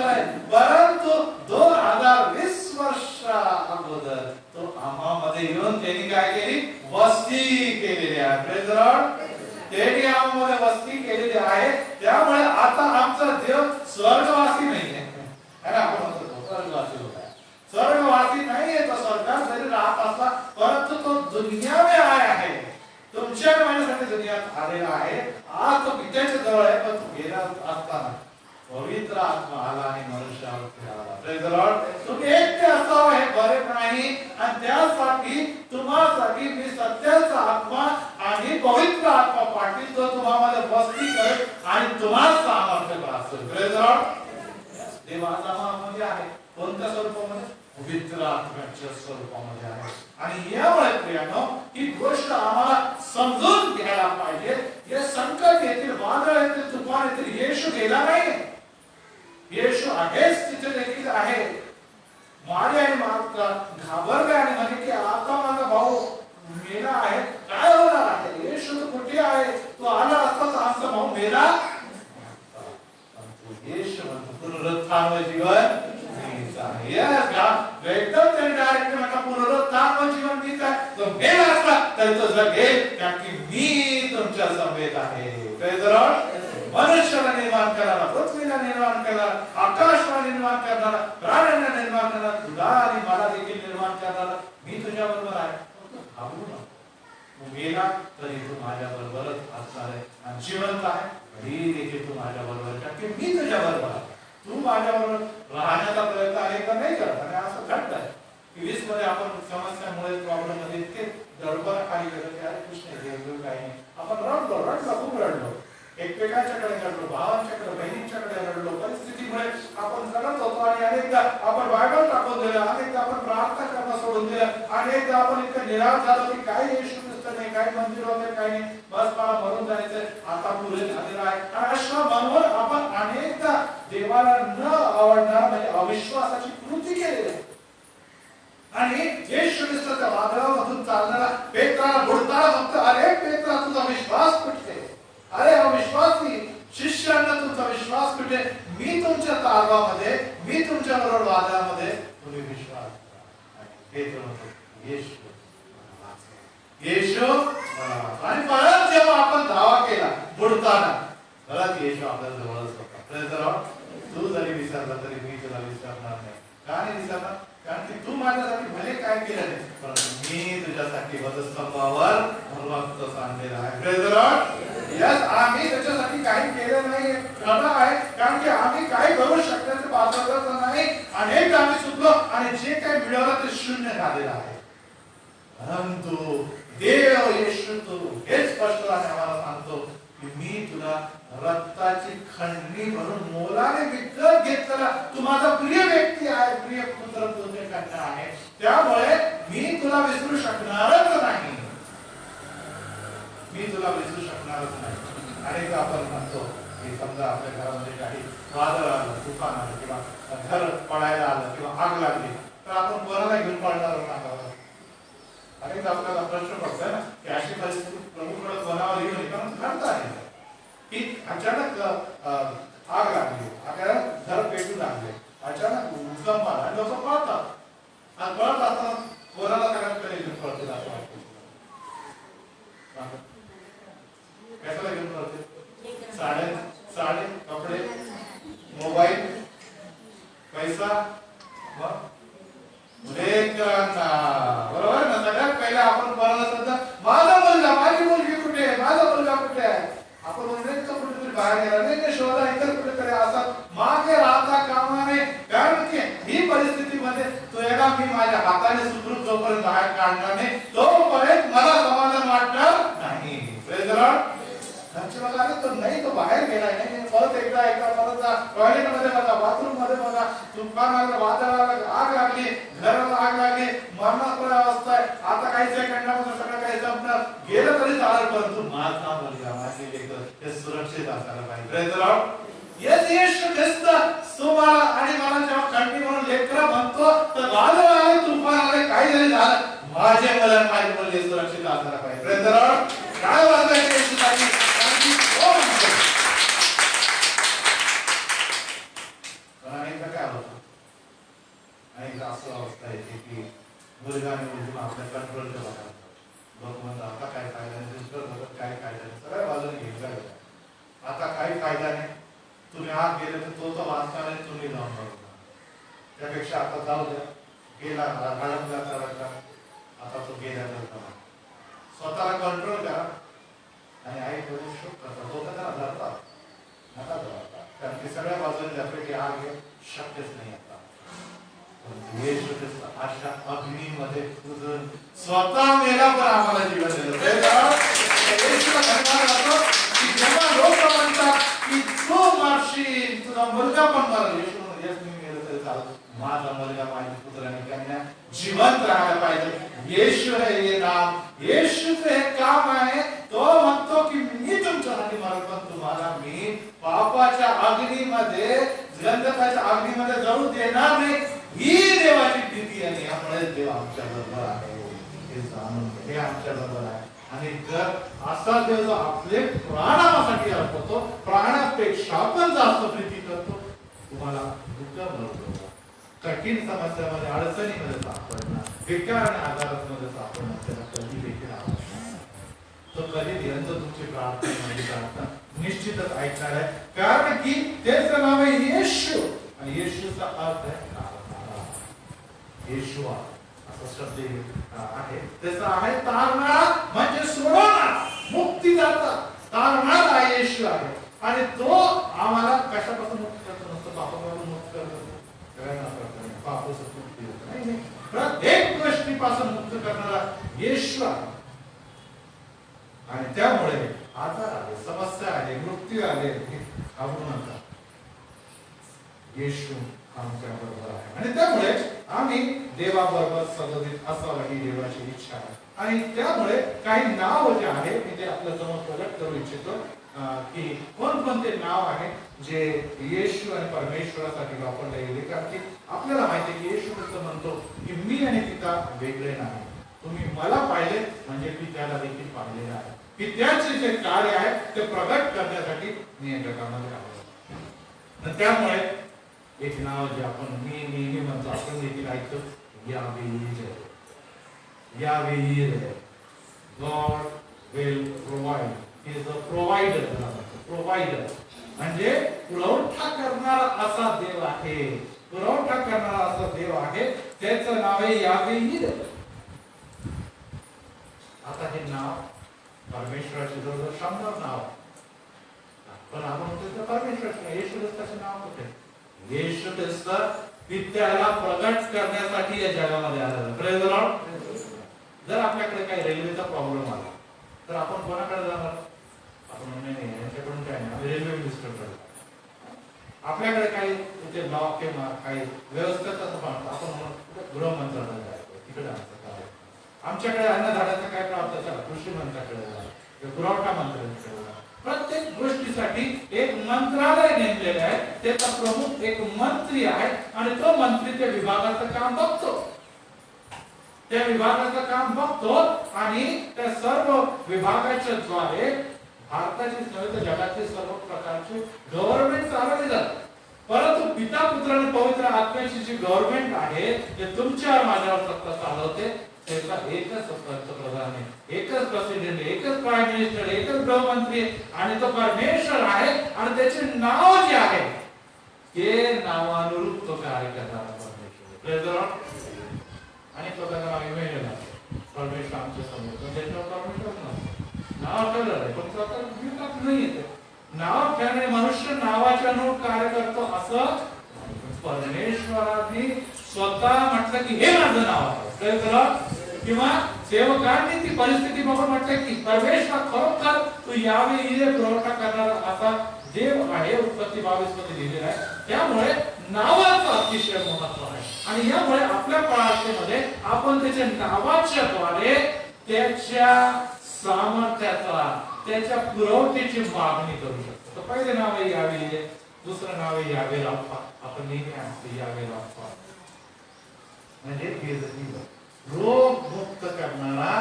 प्रेज द लॉर्ड. तुम्ही एकटे असावे हे बरे नाही आणि त्यासाठी तुम्हासाठी मी सत्याचा आत्मा आणि पवित्र आत्मा पाठवितो, तुम्हाला वस्ती करेल आणि तुम्हाला सामर्थ्य असेल. Praise the Lord. देवाचा नामामध्ये आहे कोणत्या स्वरूपामध्ये? पवित्र आत्म्याच्या स्वरूपामध्ये आहे. आणि यामुळे प्रियानो ही गोष्ट आम्हाला समजून घ्यायला पाहिजे. हे संकट येतील, वादळ येतील, तुफान येतील, येशू गेला नाही. येशू आहेच, तिथे देखील आहे. मारिया आणि मार्था घाबरले आणि म्हणे की आता माझा भाऊ मेला आहे, काय होणार आहे? येशू तर कुठे आहे? तो आला असता तर आमचा भाऊ मेला. येशू म्हणतो पुनरुत्थान व जीवन मीच आहे. एकदम त्यांनी डायरेक्ट म्हणता पुनरुत्थान व जीवन मीच आहे. तो मेला असला तरी तो जगेल, कारण की मी तुमच्या समवेत आहे. Praise the Lord. मनुष्याला निर्माण करणारा, पृथ्वीला निर्माण करणारा, आकाशाला निर्माण करणारा, प्राण्यांना निर्माण करणारा, तुला आणि मला देखील निर्माण करणारा मी तुझ्या बरोबर आहे. घाबरू नको. तू गेला तरी तू माझ्या बरोबरच असणार आहे आणि जिवंत आहे तरी देखील तू माझ्या बरोबर, कारण की मी तुझ्या बरोबर आहे. तू माझ्या बरोबर राहण्याचा प्रयत्न आहे का नाही करत? आणि असं घडतंय की 20 मध्ये आपण समस्यामुळे प्रॉब्लेम मध्ये इतके दडपण खाली गेलो की अरे कृष्ण देव काही नाही. आपण रडलो खूप रडलो, एकमेकांच्याकडे रडलो, भावांच्याकडे बहिणींच्याकडे रडलो. परिस्थितीमुळे आपण रडत होतो आणि अनेकदा आपण बायबल टाकून दिलं, अनेकदा आपण प्रार्थना करणं सोडून दिलं, अनेकदा आपण इतकं निराश झालो की काही येशू ख्रिस्त नाही, काही मंदिर वगैरे काही नाही, बस मला मरून जायचंय, आता पुरे झालेलं आहे. आणि अशा मनवर आपण अनेकदा देवाला न आवडणार म्हणजे अविश्वासाची कृती केलेली आहे. आणि येशू ख्रिस्ताच्या वादळामधून चालणारा पेत्राला बुडताना फक्त अरे पेत्रा तुझा विश्वास कुठे? अरे अविश्वासी शिष्यांना तुमचा विश्वास कुठे? मी तुमच्या तारवामध्ये, मी तुमच्या बरोबर वादळामध्ये, तुम्ही विश्वास करा. पेत्र म्हणतो येशू येशू आणि परत जेव्हा आपण धावा केला बुडताना, परत येशू आपल्या जवळच होता. Praise the Lord. तू जरी विसरला तरी मी तुला विसरणार नाही. का नाही विसरणार? कारण की तू माझ्यासाठी भले काय केलं नाही, परंतु मी तुझ्यासाठी वधस्तंभावर रक्त सांडलेला आहे. Praise the Lord. यस, आम्ही त्याच्यासाठी काही केलं नाही खरं आहे, कारण की आम्ही काही करू शकण्याचं पात्रच नाही. अनेक आम्ही चुकलो आणि जे काही मिळवलं ते शून्य झालेलं आहे. परंतु देव येशू तू हेच स्पष्टपणे आम्हाला सांगतो की मी तुला रक्ताची खंडणी म्हणून मोलाने विकत घेतलेला तू माझा प्रिय व्यक्ती आहे, प्रिय पुत्र तुझे कन्या आहे. त्यामुळे मी तुला विसरू शकणारच नाही. मी तुला विसरू शकणारच नाही. अनेक आपण म्हणतो की समजा आपल्या घरामध्ये काही वादळ आलं, तुफान आलं किंवा घर पडायला आलं किंवा आग लागली तर आपण कोणाला घेऊन पडणार नाही. अनेक आपल्याला प्रश्न पडतोय ना की अशी परिस्थिती प्रभूकडे कोणावर येऊ नये, कारण घडत आहे की अचानक आग लागली, अचानक घर पेटू लागले, अचानक भूकंप आला आणि लोक पळतात आणि पळत असताना कोणाला सगळ्यात पहिले घेऊन पळतील असं वाटतं. कशाला घेऊन पळते? साडे कपडे, मोबाईल, पैसा, लेकरांना. बरोबर ना? सगळ्यात पहिले आपण कोणाला सांगतो माझा मुलगा, माझी मुलगी कुठे आहे, माझा मुलगा कुठे आहे. आपण उन्हेच कुठेतरी बाहेर गेला नाही, शोधा इतर कुठेतरी असं मागे राहता कामा नये. कारण की ही परिस्थितीमध्ये तो एका मी माझ्या हाताने सुखरूप जोपर्यंत बाहेर काढणार नाही तोपर्यंत मला समाधान वाटणार नाही. Praise the Lord. तो नाही, तो बाहेर गेलाय नाही, परत एकदा परत टॉयलेट मध्ये बघा, बाथरूम मध्ये बघा, तुफान आलं, वादळ आलं, आग लागली, घराला आग लागली, मरणाची अवस्था आहे. आता काही सेकंदामध्ये सगळं काही संपणार, गेलं तरी चालेल, परंतु माझा मुलगा, माझी लेकरं हे सुरक्षित असायला पाहिजे. Praise the Lord. येशू ख्रिस्त तुम्हाला आणि मला जेव्हा खंडणी म्हणून लेकरं म्हणतो तर वादळ आले, तुफान आले, काही जरी झालं, माझे मुलं माझी मुलगी सुरक्षित असायला पाहिजे. Praise the Lord. काय वाजवायचं येशूसाठी? काय होतं आणि असं अवस्था येते की मुलगा आणि मुलगी आपल्या कंट्रोलच्या भागात लोक म्हणतात आता काय फायदा नाही, दुसरं काय फायदा नाही, सगळ्या बाजूने घेतला गेला. आता काही फायदा नाही, तुम्ही आत गेले तर तो तर वाचणार नाही, तुम्ही जाऊन बघा. त्यापेक्षा आता जाऊ द्या, गेला घालवला, आता तो गेल्यानंतर स्वतःला कंट्रोल करा आणि आई थोडी शुभ करता, तो तर धरतात नका धरता, कारण की सगळ्या बाजूने त्यापैकी आग शक्यच नाही. आता येशू ख्रिस्त अशा अग्नीमध्ये तुझं स्वतः मेला पण आम्हाला जीवन दिलं. येशूला धन्यवाद देतो की जेव्हा लोक म्हणतात की तू मरशील, तुझा मुलगा पण मरेल, येशू म्हणतो येस मी मेलो तरी चालेल, माझा मुलगा माझी पुत्र आणि कन्या जिवंत राहायला पाहिजे. येशू हे नाम, येशूचं हे काम आहे. तो म्हणतो की मी तुमच्यासाठी मरेल पण तुम्हाला मी पापाच्या अग्नीमध्ये, गंधकाच्या अग्नीमध्ये जळू देणार नाही. ही देवाची भीती आहे. यामुळे देव आमच्या बरोबर आहे हे जाणून हे आमच्या बरोबर आहे. आणि जर असा देव जो आपले प्राणासाठी अर्पतो, प्राणापेक्षा पण जास्त प्रीती करतो, तुम्हाला दुःख मिळतो, कठीण समस्यामध्ये, अडचणीमध्ये सापडणार, विकार आणि आजारामध्ये सापडणार, त्याला कधी देखील आवश्यक तो कधी यांचं तुमची प्रार्थना माझी प्रार्थना निश्चितच ऐकणार आहे. कारण की त्याचं नाव आहे येशू आणि येशूचा अर्थ आहे येशुआ असा शब्द आहे. त्याचा आहे तारणारा म्हणजे सोडवणारा, मुक्तीदाता, तारणारा येशू आहे. आणि तो आम्हाला कशापासून मुक्त करतो? नसतं पापापासून मुक्त करतो, पापापासून मुक्ती देतो नाही, प्रत्येक गोष्टीपासून मुक्त करणारा येशू आहे. आणि त्यामुळे आजार आले, समस्या आले, मृत्यू आले, घाबरू नका, येशू आमच्या बरोबर आहे. आणि त्यामुळे आम्ही देवाबरोबर सदोदित असावं ही देवाची इच्छा आहे. आणि त्यामुळे काही नाव जे आहे मी ते आपल्या समोर प्रकट करू इच्छितो की कोणकोणते नाव आहे जे येशू आणि परमेश्वरासाठी वापरले गेले. कारण की आपल्याला माहिती आहे की येशू कसं म्हणतो की मी आणि पिता वेगळे नाही, तुम्ही मला पाहिले म्हणजे पित्याला देखील पाहिलेलं आहे. पित्याचे जे कार्य आहे ते प्रगट करण्यासाठी मी या जगामध्ये आलो. त्यामुळे एक नाव जे आपण नेहमी म्हणतो, आपण देखील ऐकतो, यावेहीर, यावेहीर, God will provide, he is a provider. Provider म्हणजे पुरवठा करणारा असा देव आहे, पुरवठा करणारा असा देव आहे, त्याचं नाव आहे यावेहीर. आता हे नाव परमेश्वराचे जवळ 100 नाव, पण आपण म्हणतो परमेश्वराचे येशू ख्रिस्ताचे नाव कुठे? येशू ख्रिस्त पित्याला प्रगट करण्यासाठी या जगामध्ये आला. Praise the Lord. जर आपल्याकडे काही रेल्वेचा प्रॉब्लेम आला तर आपण कोणाकडे जाणार? आपण नाही यांच्याकडून काय नाही, रेल्वे मिनिस्टरकडे. आपल्याकडे काही तिथे लॉ किंवा काही व्यवस्थेचा आपण गृहमंत्रालयात जायचं, तिकडे आमचं काय. आमच्याकडे अन्नधान्याचा काय प्राप्त झाला, कृषी मंत्र्याकडे जायचं, पुरवठा मंत्र्यांकडे. प्रत्येक गोष्टीसाठी एक मंत्रालय नेमलेलं आहे, त्याचा प्रमुख एक मंत्री आहे आणि तो मंत्री त्या विभागाचं काम बघतो, त्या विभागाचं काम बघतो आणि त्या सर्व विभागाच्या द्वारे भारताची नव्हे तर जगातील सर्व प्रकारचे गव्हर्नमेंट चालवले जातात. परंतु पिता पुत्र आणि पवित्र आत्म्याची जी गव्हर्नमेंट आहे ते तुमच्या माझ्यावर सत्ता चालवते. त्याचा एकच पंतप्रधान आहे, एकच प्रेसिडेंट, एकच प्राईम मिनिस्टर, एकच गृहमंत्री आणि तो परमेश्वर आहे. आणि त्याचे नाव जे आहे ते नावानुरूप तो कार्य करणारा परमेश्वर. आणि तो त्याचं नाव इमॅन्युएल आहे. परमेश्वर आमच्या समोर त्याच्यावर परमेश्वर नाव ठेवलं आहे, पण स्वतः नाही येते. नाव ठेवणे मनुष्य नावाच्या अनुरूप कार्य करतो असं परमेश्वराने स्वतः म्हटलं की हे माझं नाव आहे. किंवा सेवकांनी ती परिस्थिती बघून म्हटलं की परमेश्वर खरोखर तू यावेळी पुरवठा करणारा असा देव आहे. उत्पत्ती 22 मध्ये लिहिलेलं आहे. त्यामुळे नावाचं अतिशय महत्व आहे. आणि यामुळे आपल्या प्रार्थनेमध्ये आपण त्याच्या नावाच्या द्वारे त्याच्या सामर्थ्याचा, त्याच्या पुरवठ्याची मागणी करू शकतो. तर पहिले नाव आहे यावेळी, दुसरं नाव आहे यावे राफा. आपण नेहमी आणतो यावे राफा म्हणजे रोग मुक्त करणारा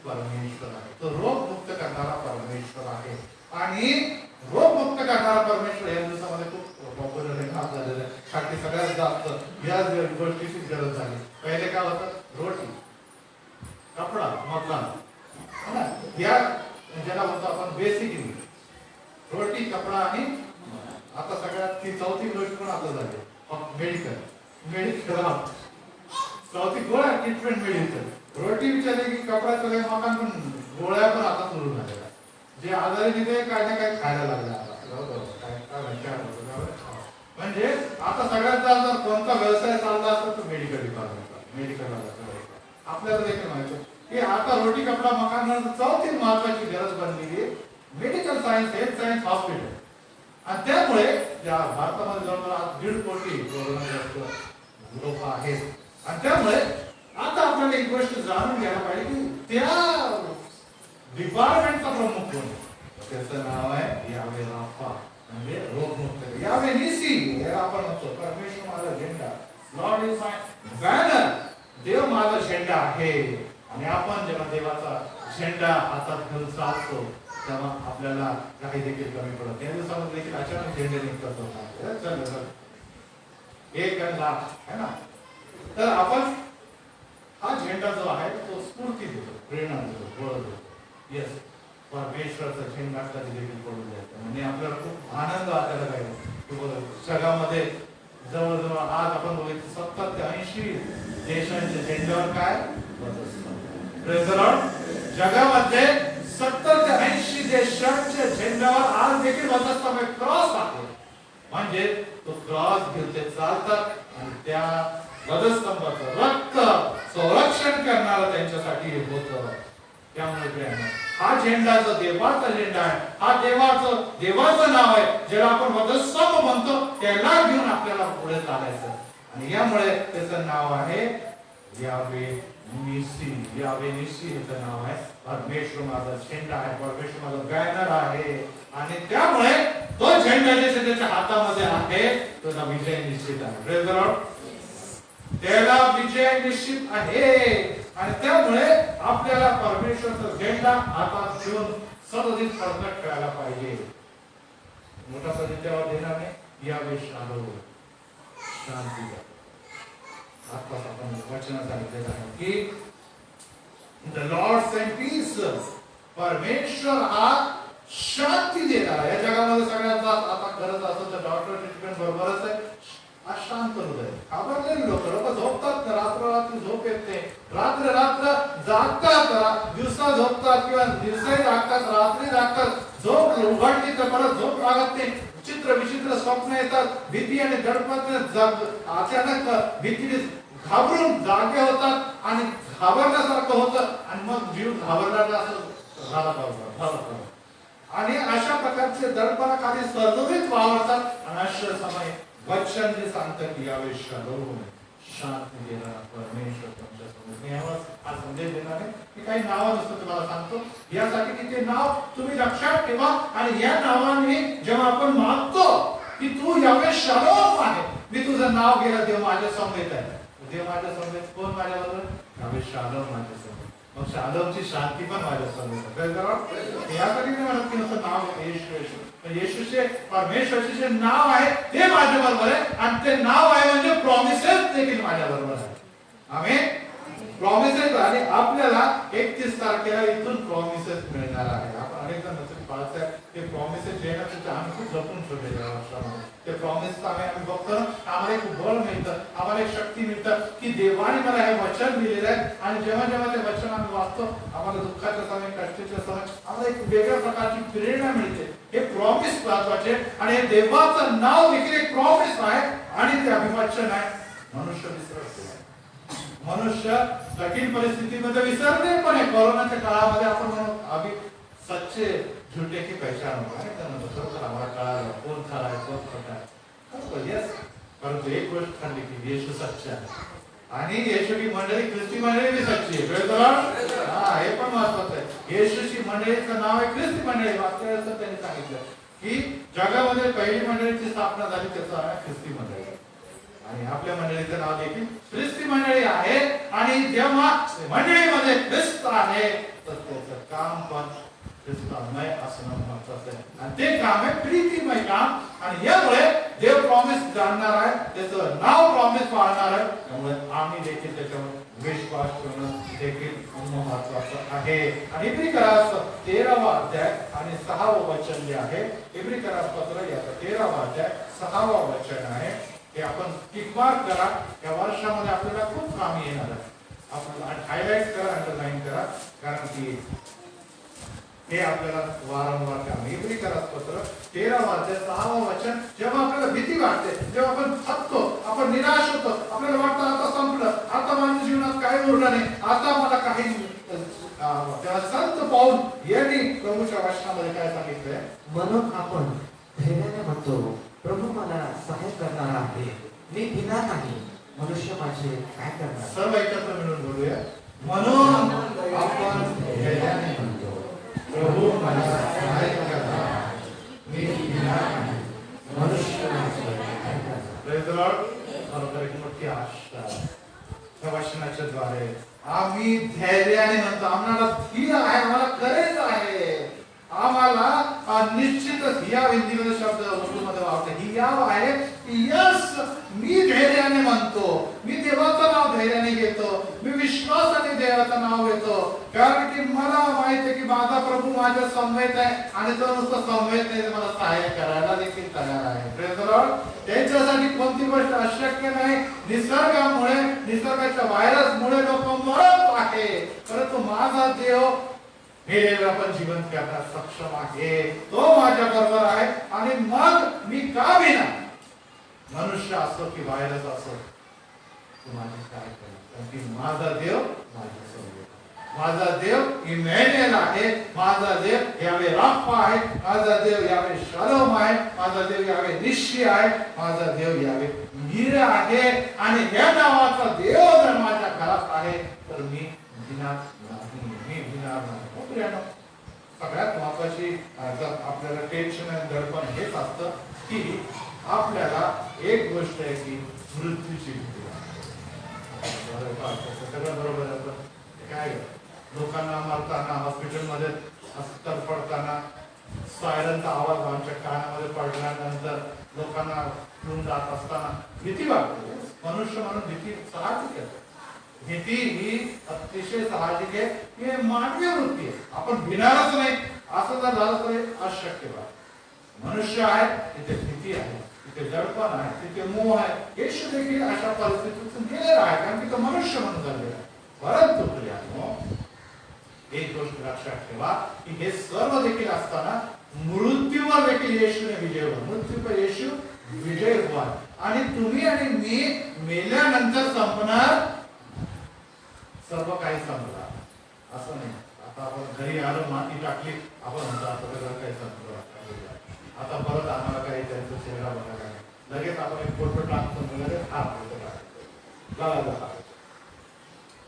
परमेश्वर आहे. तो रोग मुक्त करणारा परमेश्वर आहे. आणि रोग मुक्त करणारा परमेश्वर या दिवसामध्ये खूप पॉप्युलर झालेलं आहे. कारण की सगळ्यात जास्त या गोष्टीची गरज झाली. पहिले काय होतं? रोटी, कपडा, मकान, या ज्याला म्हणतो आपण बेसिक नीड, रोटी, कपडा आणि आता सगळ्यात ती चौथी गोष्ट पण आता झाली मेडिकल. चौथी गोळ्या, ट्रीटमेंट, मेडिकल. रोटी विचारली की कपडा सगळे, मकान पण, गोळ्या पण आता सुरू झालेल्या. जे आजारी तिथे काय ना काय खायला लागला. म्हणजे आता सगळ्यांचा जर कोणता व्यवसाय चालला असेल तर मेडिकल डिपार्टमेंट, मेडिकल आपल्याला देखील माहिती आहे की आता रोटी कपडा मकान चौथी महत्वाची गरज बनलेली आहे medical science, health science, hospital. आणि त्यामुळे या भारतामध्ये जवळपास 1.5 कोटी लोक आहेत. आणि त्यामुळे आता आपल्याला एक गोष्ट जाणून घ्यायला पाहिजे की त्या डिपार्टमेंटचा प्रमुख कोण, त्याचं नाव आहे यावे राफा, म्हणजे रोगमुक्त यावे निसी. याला आपण म्हणतो परमेश्वर माझा झेंडा, लॉर्ड इज माय बॅनर, देव माझा झेंडा आहे. आणि आपण जेव्हा देवाचा झेंडा हातात घेऊन चालतो तेव्हा आपल्याला काही देखील कमी पडत. या दिवसामध्ये देखील अचानक झेंडे निघतात, एक लाख है ना. तर आपण हा झेंडा जो आहे तो स्फूर्ती देतो, प्रेरणा देतो, बळ देतो. येस, परमेश्वराचा झेंडा कधी देखील पडू द्यायचा. म्हणजे आपल्याला खूप आनंद वाटायला पाहिजे. जगामध्ये जवळजवळ आज आपण बघितलं 70 ते 80 देशांच्या झेंड्यावर काय जगामध्ये 70 ते 80 देशांच्या झेंड्यावर आज देखील ध्वजस्तंभ क्रॉस आहे. म्हणजे तो क्रॉस घेऊन ते चालतात आणि त्या ध्वजस्तंभाचं रक्त संरक्षण करणारा त्यांच्यासाठी हे होतं. त्यामुळे हा झेंडा जो देवाचा झेंडा आहे, हा देवाचं नाव आहे, ज्याला आपण ध्वजस्तंभ म्हणतो, त्याला घेऊन आपल्याला पुढे चालायचं. आणि यामुळे त्याचं नाव आहे यावे निसी. यावे निसी याचं नाव आहे. परमेश्वर माझा झेंडा आहे, परमेश्वर माझा बॅनर आहे. आणि त्यामुळे तो झेंडा जे त्याच्या हातामध्ये आहे त्याचा विजय निश्चित आहे. Praise the Lord. त्याला विजय निश्चित आहे. आणि त्यामुळे आपल्याला परमेश्वराचा झेंडा हातात घेऊन सतत फडकत खेळायला पाहिजे. मोठा सदित्यावर देणार नाही, यावे शालो शांती द्या. आत्ताच आपण वचनात सांगितलेलं आहे की द लॉर्ड सेंड पीस, परमेश्वर हा शांती देणार. या जगामध्ये सगळ्यांचा आता गरज असेल तर डॉक्टर ट्रीटमेंट बरोबरच आहे. अशांत हृदय, घाबरलेली लोक झोपतात, रात्र झोप येते, रात्र जागतात, दिवसा झोपतात किंवा दिवसाही जागतात, रात्री जागतात, झोप उघडली तर परत झोप लागत नाही, विचित्र स्वप्न येतात, भीती आणि दडपण, अचानक भीतीने घाबरून जागे होतात आणि घाबरण्यासारखं होतं आणि मग जीव घाबरला असं झाला. आणि अशा प्रकारचे दडपणाखाली सर्वविध वावरतात. आणि अशा समय वचन जे सांगतात की यावे शालोम, शांती देणारा परमेश्वर तुमच्या समोर. मी यावर आज संदेश देणार आहे की काही नावं नुसतं तुम्हाला सांगतो यासाठी की ते नाव तुम्ही लक्षात ठेवा. आणि या नावाने जेव्हा आपण मागतो की तू यावे शालोम आहे, मी तुझं नाव घेला, देव माझ्या समवेत आहे. देव माझ्या समवेत कोण माझ्याबरोबर? यावे शालोम माझ्या समवेत. मग शालोमची शांती पण माझ्या समवेत आहे. यासाठी मी म्हणत की नुसतं नाव येशू, येशूचे परमेश्वरचे जे नाव आहे ते माझ्या बरोबर आहे. आणि ते नाव आहे म्हणजे प्रॉमिसेस देखील माझ्या बरोबर आहे. आमेन. प्रॉमिसेस. आणि आपल्याला 31 तारखेला इथून प्रॉमिसेस मिळणार आहे. आपण अनेकदा नसेल पाळत आहे ते प्रॉमिसेस जे आहेत आम्ही खूप जपून ठेवलेले आहे वर्षामध्ये. ते प्रॉमिस आम्ही बघतो, आम्हाला एक बळ मिळतं, आम्हाला एक शक्ती मिळतं की देवाने मला हे वचन दिलेलं आहे. आणि जेव्हा जेव्हा ते वचन आम्ही वाचतो आम्हाला दुःखाच्या समय, कष्टाच्या समय आम्हाला एक वेगळ्या प्रकारची प्रेरणा मिळते. हे प्रॉमिस महत्वाचे. आणि हे देवाचं नाव देखील एक प्रॉमिस आहे आणि ते अभिवचन आहे. मनुष्य विसरतो, मनुष्य कठीण परिस्थितीमध्ये विसरते. पण कोरोनाच्या काळामध्ये आपण म्हणून अभि सच्चे झुटे की पहचान होणार. खरोखर आम्हाला कळालं कोण खरा आहे कोण खोटा आहे. येस, परंतु एक गोष्ट ठरली की येशू सच्चा आहे आणि येशूची मंडळी, ख्रिस्ती मंडळी भी सच्ची आहे. हा, हे पण महत्वाचं आहे. येशूची मंडळीचं नाव आहे ख्रिस्ती मंडळी. वाक्य त्यांनी सांगितलं की जगामध्ये पहिली मंडळीची स्थापना झाली त्याचं आहे ख्रिस्ती मंडळी. आणि आपल्या मंडळीचं नाव देखील ख्रिस्ती मंडळी आहे. आणि जेव्हा मंडळीमध्ये ख्रिस्त आहे तर त्याचं काम पण ख्रिस्तामय असणं महत्वाचं आहे. आणि ते काम आहे प्रीतिमय काम. आणि यामुळे देव प्रॉमिस जाणणार आहे, त्याचं नाव प्रॉमिस पाळणार आहे. त्यामुळे आम्ही देखील त्याच्यावर विश्वास ठेवणं देखील महत्वाचं आहे. आणि इब्री करार 13वा अध्याय आणि 6वं वचन जे आहे, इब्री करार पत्र याचा 13वा अध्याय 6वं वचन आहे. हे आपण टिकमार्क करा. या वर्षामध्ये आपल्याला खूप कामी येणार आहे. आपण हायलाइट करा, अंडरलाईन करा. कारण की हे आपल्याला वारंवार काम. इब्रिकरास पत्र 13 अध्याय 6 वचन, जेव्हा आपल्याला भीती वाटते, जेव्हा आपण थकतो, आपण निराश होतो, आपल्याला वाटतं आता संपलं, आता माझ्या जीवनात काय उरलं नाही, आता मला काही तेव्हा संत पाऊल यांनी प्रभूच्या वचनामध्ये काय सांगितलंय? म्हणून आपण धैर्याने म्हणतो, प्रभू मला सहाय्य करणार आहे, मी भिणार नाही, मनुष्य माझे काय करणार. सर्व एकत्र मिळून बोलूया. म्हणून आपण धैर्याने म्हणतो, प्रभू मला सहाय्य करणार, मी भिणार नाही, मनुष्य माझे काय करणार. Praise the Lord. खरोखर एक मोठी आशा त्या वचनाच्या द्वारे आम्ही धैर्याने म्हणतो, आम्हाला धीर आहे, आम्हाला करायचं आहे, आम्हाला निश्चितच या हिंदीमध्ये शब्द उर्दूमध्ये वापरते, ही याव आहे की यस मी धैर्याने म्हणतो, मी देवाचं नाव धैर्याने घेतो, मी विश्वासाने देवाचं नाव घेतो, कारण की मला माहित आहे की माझा प्रभू माझ्या समवेत आहे आणि तो नुसतं समवेत नाही, मला सहाय्य करायला देखील तयार आहे. Praise the Lord. त्यांच्यासाठी कोणती गोष्ट अशक्य नाही. निसर्गामुळे, निसर्गाच्या व्हायरसमुळे लोक मरत आहे, परंतु माझा देव मेलेला पण जिवंत करण्यास सक्षम आहे, तो माझ्या बरोबर आहे. आणि मग मी का भिना, मनुष्य असो की व्हायरस असो, तू माझे काय कर, कारण की माझा देव माझ्यासोबत, माझा देव इमॅन्युएल आहे, माझा देव यावे राफा आहे, माझा देव यावे शालोम आहे, माझा देव यावे निश्ची आहे, माझा देव यावे मीर आहे. आणि या नावाचा देव जर माझ्या घरात आहे तर मी भिणार नाही, मी भिणार नाही. सगळ्यात महत्वाची आपल्याला टेन्शन आणि दडपण हेच असतं की आपल्याला एक गोष्ट आहे की मृत्यूची भीती वाटते. सगळं बरोबर आहे. काय लोकांना मारताना, हॉस्पिटलमध्ये अस्तर पडताना सायरनचा आवाज आमच्या कानामध्ये पडल्यानंतर लोकांना घेऊन जात असताना भीती वाटते. मनुष्य म्हणून भीती साहजिक आहे. भीती ही अतिशय साहजिक आहे, ही मानवीय वृत्ती आहे. आपण भिणारच नाही असं जर झालं तर अशक्य आहे. मनुष्य आहे तिथे भीती आहे, तिथे दडपण आहे, तिथे मोह आहे. येशू देखील अशा परिस्थितीतून गेलेला आहे, कारण की तो मनुष्य म्हणून झालेला आहे. परंतु प्रियानो, एक गोष्ट लक्षात ठेवा की हे सर्व देखील असताना मृत्यूवर देखील येशूने विजय हुआ. मृत्यूवर येशू विजय हुआ. आणि तुम्ही आणि मी मेल्यानंतर संपणार सर्व काही संपणार असं नाही. आता आपण घरी आलो, माती टाकली, आपण म्हणतो आता सगळं काही संपलं, आता परत आम्हाला काही त्यांचा चेहरा बघायला नाही. लगेच आपण एक फोटो टाकतो, लगेच हार फोटो टाकतो, गळाला टाकतो.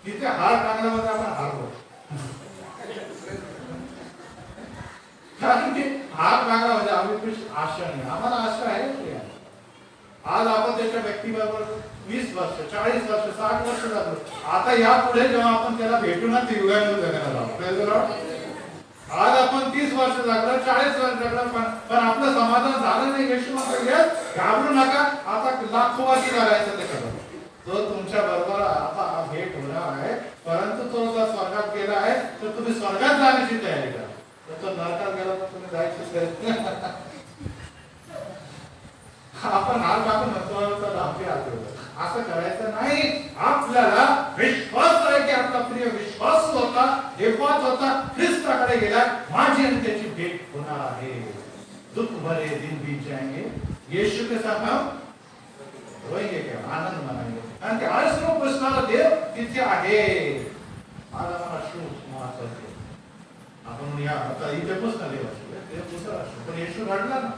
तिथे हार टाकण्यामध्ये आपण हारलो, कारण की हार टाकला म्हणजे आम्ही आशा नाही, आम्हाला आशा आहे. आज आपण त्याच्या व्यक्तीबरोबर 20 वर्ष, 40 वर्ष, 60 वर्ष जातो. आता यापुढे जेव्हा आपण त्याला भेटू ना, ते युगायुग जगायला लावतो. आज आपण 30 वर्ष जगलो, 40 वर्ष जगलो, पण आपलं समाधान झालं नाही. येशू म्हणतो घाबरू नका, आता लाखोवाची करायचं ते करा. तो तुमच्या बरोबर आता भेट होणार आहे, परंतु तो जर स्वर्गात गेला आहे तर तुम्ही स्वर्गात जाण्याची तयारी करा. तर तो नरकात गेला तर तुम्ही जायचीच तयारी. आपण हाल टाकून म्हणतो तर आपली असं करायचं नाही. आपल्याला विश्वास आहे की आपला प्रिय विश्वास होता, हेफात होता, ख्रिस्ताकडे गेला, माझी आणि त्याची भेट होणार आहे. दुख भरे दिन बीत जाएंगे, यीशु के साथ हम रोएंगे क्या, आनंद मनाएंगे, कारण की आश्रम बसणारा देव तिथे आहे. आज आम्हाला अश्रू महत्वाचे. आपण या आता इथे बसणार देव पुसला असतो, पण येशू रडला ना.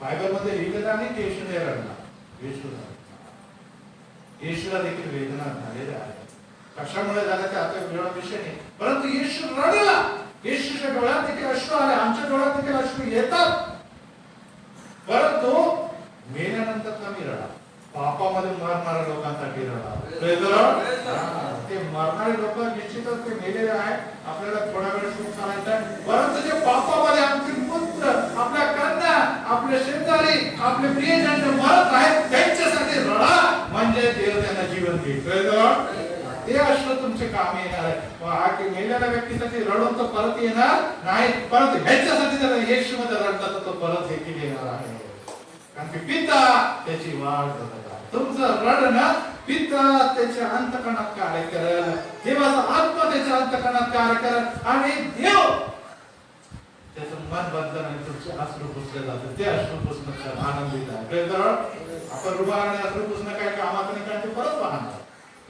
बायबल मध्ये लिहिलेलं नाही की येशूने रडला, येशू येशूला देखील वेदना झालेल्या आहेत. कशामुळे झालं ते आता वेगळा विषय नाही, परंतु येशू रडला. येशूच्या डोळ्यात देखील अश्रू आले, आमच्या डोळ्यात देखील अश्रू येतात, परंतु मेल्यानंतर कमी रडा. पापामध्ये मरणाऱ्या लोकांसाठी रडा. ते मरणारे लोक निश्चितच ते मेलेले आहेत, आपल्याला थोडा वेळ सुख करायचा आहे, परंतु जे पापामध्ये आमचे पुत्र, आपल्या कन्या, आपले शेजारी, आपले प्रियजन जे मरत आहेत त्यांच्यासाठी रडा, म्हणजे देव त्यांना जीवन देईल. ते अश्रू तुमचे कामी येणार आहे. मेलेल्या व्यक्तीसाठी रडून तो परत येणार नाही, परंतु ह्याच्यासाठी जर येशूमध्ये रडला तर तो परत देखील येणार आहे, कारण की पिता त्याची वाट बघत आहे. तुमचं रडणं पिता त्याच्या अंतकणात कार्य करेल, देवाचा आत्मा त्याच्या अंतकणात कार्य करेल, आणि देव मन बदलन आणि तुमचे अश्रू पुसले जाते ते अश्रू पुसणं आनंदित आहे. Praise the Lord. आपण रुबाबाने अश्रू पुसणं काय कामात नाही कारण ते परत वाहणार.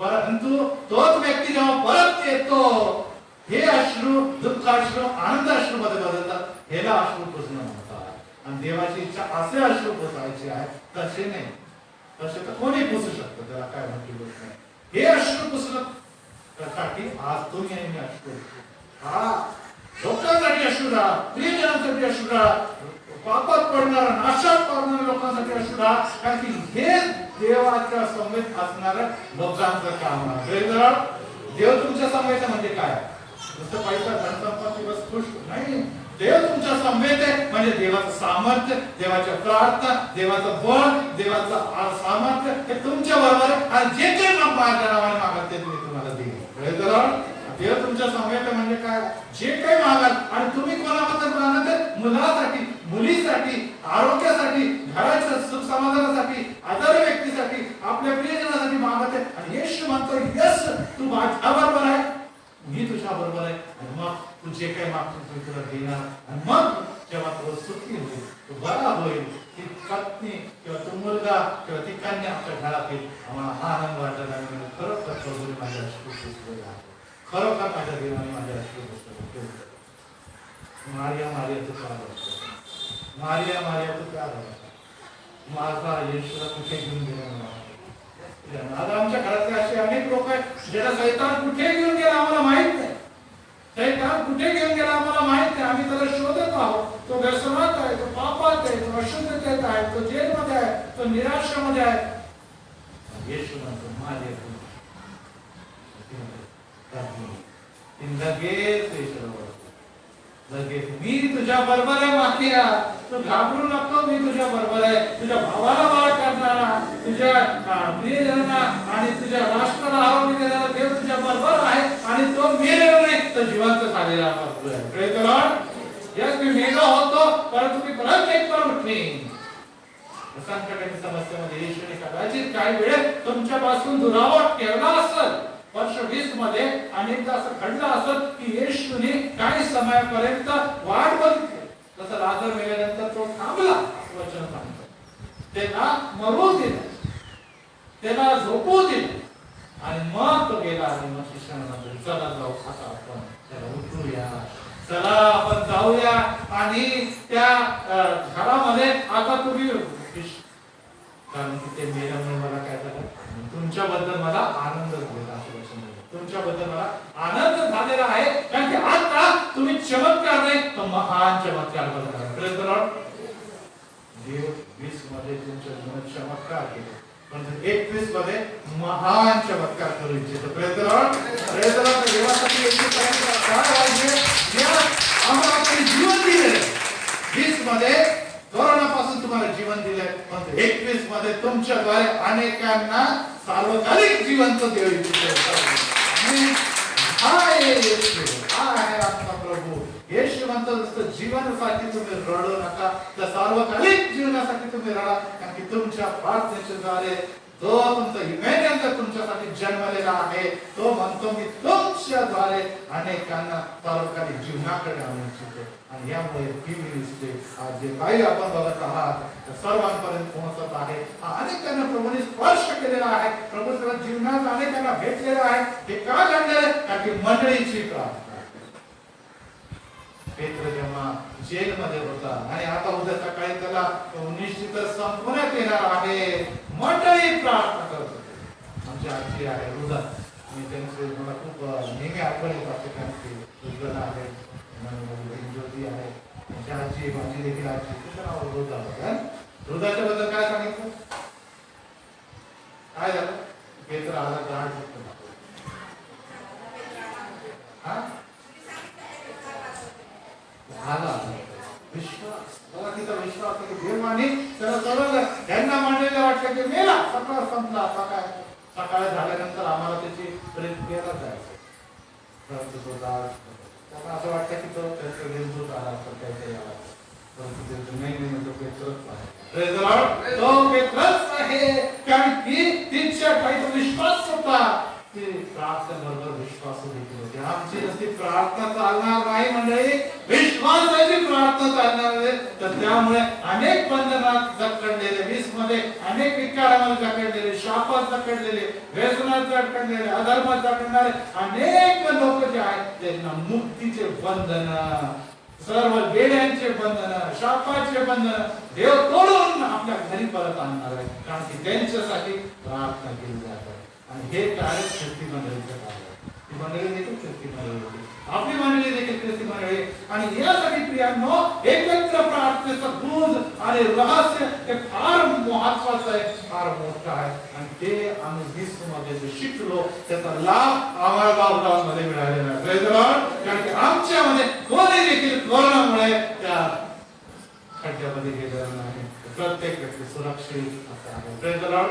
परंतु तोच व्यक्ती जेव्हा परत येतो हे अश्रू दुःखाश्रू आनंदाश्रू मध्ये बदलतात ह्याला अश्रू पुसणं म्हणतात. आणि देवाची इच्छा असे अश्रू पुसायची आहे तसे नाही. तसे तर कोणी पुसू शकतो त्याला काय मोठी गोष्ट नाही. हे अश्रू पुसणं साठी आज तुम्ही आणि मी अश्रू हा लोकांसाठी अश्रू प्रियजनांसाठी अश्रू पापात पडणारा नाशात पडणाऱ्या लोकांसाठी अश्रू कारण की हे देवाच्या समवेत असणारं लोकांचं काम आहे. देव तुमच्या समवेत म्हणजे काय नुसतं पैसा धनसंपत्ती बस खुश नाही. देव तुमच्या समवेत आहे म्हणजे देवाचं सामर्थ्य देवाच्या प्रार्थना देवाचं बळ देवाचं सामर्थ्य हे तुमच्या बरोबर आहे आणि जे काही माझ्या नावाने मागत ते तुम्ही तुम्हाला देईल. देव तुमच्या समवेत म्हणजे काय जे काही मागाल आणि तुम्ही कोणाबद्दल मागत मुलासाठी मुलीसाठी आरोग्यासाठी घराच्या सुख समाधानासाठी आजारी व्यक्तीसाठी आपल्या प्रियजनासाठी मागत आहे आणि येशू म्हणतो यस तू माझ्या बरोबर आहे मी तुझ्या बरोबर आहे आणि मग तू जे काही मागतो ते तुला देणार आणि मग जेव्हा तो सुखी होईल तो बरा होईल ती पत्नी किंवा तो मुलगा किंवा ती कन्या आपल्या घरात येईल आम्हाला आनंद वाटत आणि खरोखर प्रभूने माझ्या अश्रू पुसलेला आहे. खरोखर माझ्या देवाने माझ्या अश्रू पुसलेला. मारिया मारियाचं प्यार होतं मारिया मारियाचं प्यार होतं माझा येशूला कुठे घेऊन गेला. आज आमच्या घरातले असे अनेक लोक आहेत ज्याला सैतान कुठे घेऊन गेला आम्हाला माहित नाही. सैतान कुठे घेऊन गेला आम्हाला माहित नाही. आम्ही त्याला शोधत आहोत. तो व्यसनात आहे तो पापात आहे तो अशुद्धतेत आहे तो जेलमध्ये आहे तो निराशेमध्ये आहे. येशू म्हणतो माझे लगेच मी तुझ्या बरोबर आहे मातिया तू घाबरू नको मी तुझ्या बरोबर आहे. तुझ्या भावाला बाळ करणारा तुझ्या प्रियजनांना आणि तुझ्या राष्ट्राला आवडून देणारा देव तुझ्या बरोबर आहे आणि तो मेलेला नाही तो जिवंत झालेला आहे. Praise the Lord. यस मी मेलो होतो परंतु मी परत एक बार उठेन. संकट आणि समस्येमध्ये येशूने कदाचित काही वेळ तुमच्यापासून दुरावा केला असेल. वर्ष 20 मध्ये अनेकदा असं घडलं असत की येशूने काही समयापर्यंत वाट बघितली. जसं लाजर मेल्यानंतर तो थांबला वचन सांगतो. त्याला मरू दिलं त्याला झोपू दिलं आणि मग तो गेला आणि मग शिष्याला चला जाऊ आता आपण त्याला उठूया चला आपण जाऊया आणि त्या घरामध्ये आता तुम्ही कारण की ते मेल्यामुळे मला काय झालं तुमच्याबद्दल मला आनंद झालेला आहे. तुमच्याबद्दल मला आनंद झालेला आहे कारण की आता तुम्ही चमत्कार नाही तर महान चमत्कार करणार. Praise the Lord. देव 20 मध्ये तुमच्या जीवनात चमत्कार केले पण 21 मध्ये महान चमत्कार करू इच्छितो. Praise the Lord. Praise the Lord. देवासाठी आम्हाला आपण जीवन दिले 20 मध्ये कोरोनापासून तुम्हाला जीवन दिले पण 21 मध्ये तुमच्याद्वारे अनेकांना सार्वकालिक जीवन तो देऊ इच्छितो. हा आहे आपला प्रभू. येशू म्हणतो जसं जीवनासाठी तुम्ही रडू नका तर सार्वकालिक जीवनासाठी तुम्ही रडा कारण की तुमच्या प्रार्थनेच्या द्वारे तो तुमचा इमॅन्युअल तुमच्यासाठी जन्मलेला आहे. तो म्हणतो मी तुमच्याद्वारे अनेकांना सार्वकालिक जीवनाकडे आणू इच्छितो आणि यामुळे आज जे काही आपण बघत आहात त्या सर्वांपर्यंत पोहोचत आहे. अनेकांना प्रभूने स्पर्श केलेला आहे. प्रभू त्याला जीवनात अनेकांना भेटलेला आहे. हे का घडलेलं कारण की मंडळीची प्रार्थना. पेत्र जेव्हा जेलमध्ये होता आणि आता उद्या सकाळी त्याला निश्चितच संपवण्यात येणार आहे. मंडळी प्रार्थना करत होते. आमची आजी आहे रुदा मी त्यांचे मला खूप नेहमी आठवण येत असते कारण की रुदा आहे ज्योती आहे त्यांची आजी माझी देखील आजी तिचं नाव रुदा होतं. रुदाच्या बद्दल काय सांगितलं काय झालं पेत्र आला गाठ विश्वास बघा तिचा विश्वास देवाने त्याला चढवलं. त्यांना मांडलेलं वाटलं की मेला सकाळ संपला आता काय सकाळ झाल्यानंतर आम्हाला त्याची प्रेरणा जायचं परंतु तो त्याला असं वाटतं की तो त्याचा निर्भूत आला त्याच्या याला परंतु नाही तो पेत्रच आहे. तो पेत्रच आहे कारण की तिच्या काही विश्वास होता की प्रार्थनेबरोबर विश्वासू देखील होते. आमची नुसती प्रार्थना चालणार नाही मंडळी, विश्वासाची प्रार्थना चालणार आहे. तर त्यामुळे अनेक बंधनात जखडलेले, 20 मध्ये अनेक विकारामध्ये जखडलेले, शापात जखडलेले, व्यसनात जखडलेले, अधर्मात जखडणारे अनेक लोक जे आहेत त्यांना मुक्तीचे बंधन, सर्व वेड्यांचे बंधन, शापाचे बंधन देव तोडून आपल्या घरी परत आणणार आहे. कारण की त्यांच्यासाठी प्रार्थना केली जाते. आणि हे कार्य ख्रिस्ती मंडळीचं कार्य आहे. ही मंडळी देखील ख्रिस्ती मंडळी होती, आपली मंडळी देखील ख्रिस्ती मंडळी. आणि यासाठी प्रियांनो एकत्र प्रार्थनेचं दूध आणि रहस्य हे फार महत्वाचं आहे, फार मोठं आहे. आणि ते आम्ही 20 मध्ये जे शिकलो त्याचा लाभ आम्हाला लॉकडाऊन मध्ये मिळालेला आहे. Praise the Lord. कारण की आमच्यामध्ये कोणी देखील कोरोनामुळे त्या खड्ड्यामध्ये गेलेलं नाही. प्रत्येक व्यक्ती सुरक्षित आहे. Praise the Lord.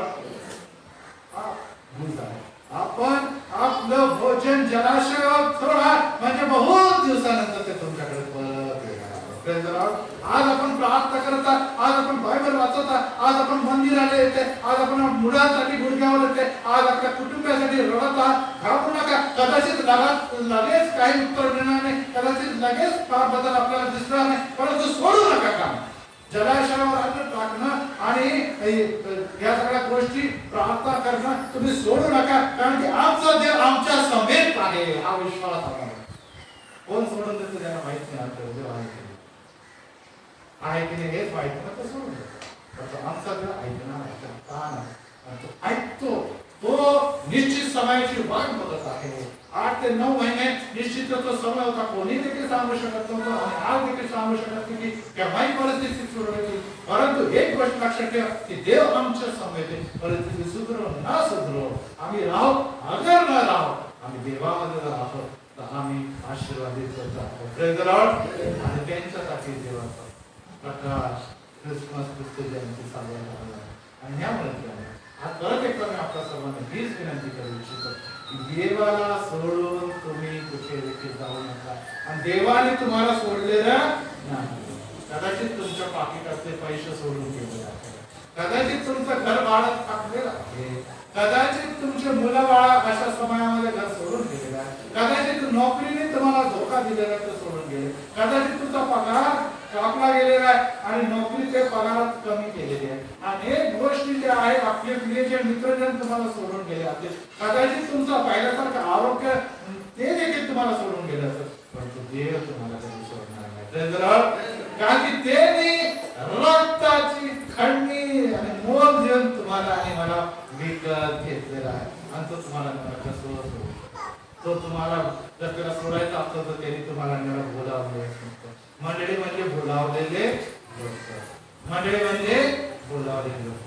आपण आपलं भोजन जलाशयावर थोडा म्हणजे बहुत दिवसानंतर ते तुमच्याकडे परत येणार. Praise the Lord. आज आपण प्रार्थना करता, आज आपण बायबल वाचता, आज आपण मंदिराला येते, आज आपण मुलांसाठी गुडघ्यावर येते, आज आपल्या कुटुंबासाठी रडता. घाबरू नका. कदाचित लगेच काही उत्तर मिळणार नाही, कदाचित लगेच फार बदल आपल्याला दिसणार नाही, परंतु सोडू नका काम. जलाशयावर अन्न टाकणं आणि या सगळ्या गोष्टी प्रार्थना करणं तुम्ही सोडू नका. कारण की आमचा देव आमच्या समेत आहे, हा विश्वास आहे. कोण सोडून देतो त्यांना माहित नाही. आमचा देव आहे की नाही हेच माहित नाही, तर सोडून देतो. आमचा देव ऐकणार, ऐकतो. तो निश्चित समयाची वाट बघत आहे. 8 ते 9 महिने निश्चित तो समय होता. कोणी देखील सांगू शकत नव्हतं आणि आज देखील सांगू शकत नाही की केव्हाही परिस्थिती सुधारेल. परंतु एक गोष्ट लक्षात ठेवा की देव आमच्या समेत आहे. परिस्थिती सुधरो ना सुधरो, आम्ही राहू अगर न राहू, आम्ही देवामध्ये जर आहोत तर आम्ही आशीर्वादित आहोत. Praise the Lord. आणि त्यांच्यासाठी देवाचा प्रकाश क्रिसमस ख्रिस्त जयंती साजरा करणार. आणि यामुळे आज परत एकदा मी आपल्या सर्वांना हीच विनंती करू इच्छितो की देवाला सोडून तुम्ही कुठे देखील जाऊ नका. आणि देवाने तुम्हाला सोडलेलं नाही. कदाचित तुमच्या पाकिटातले पैसे सोडून गेले आहे, कदाचित तुमचं घर भाडं टाकलेलं आहे, कदाचित तुमचे मुलं बाळा अशा समयामध्ये घर सोडून गेलेलं आहे, कदाचित नोकरीने तुम्हाला धोका दिलेला तो सोडून गेले, कदाचित तुमचा पगार कापला गेलेला आहे आणि नोकरीचे पगारात कमी केलेले आहे. अनेक गोष्टी ज्या आहेत, आपले प्रियजन मित्रजन तुम्हाला सोडून गेले असतील, कदाचित तुमचा पहिल्यासारखं आरोग्य ते देखील तुम्हाला सोडून गेलं असेल, परंतु देव तुम्हाला कधी सोडणार नाही. कारण की त्याने रक्ताची खंडणी आणि मोल देऊन तुम्हाला आणि मला विकत घेतलेला आहे. आणि तो तुम्हाला कसं सोडतो. तो तुम्हाला जर त्याला सोडायचा असतो तर त्यांनी तुम्हाला बोलावले. मंडळी म्हणजे बोलावलेले लोक. मंडळी म्हणजे बोलावलेले लोक.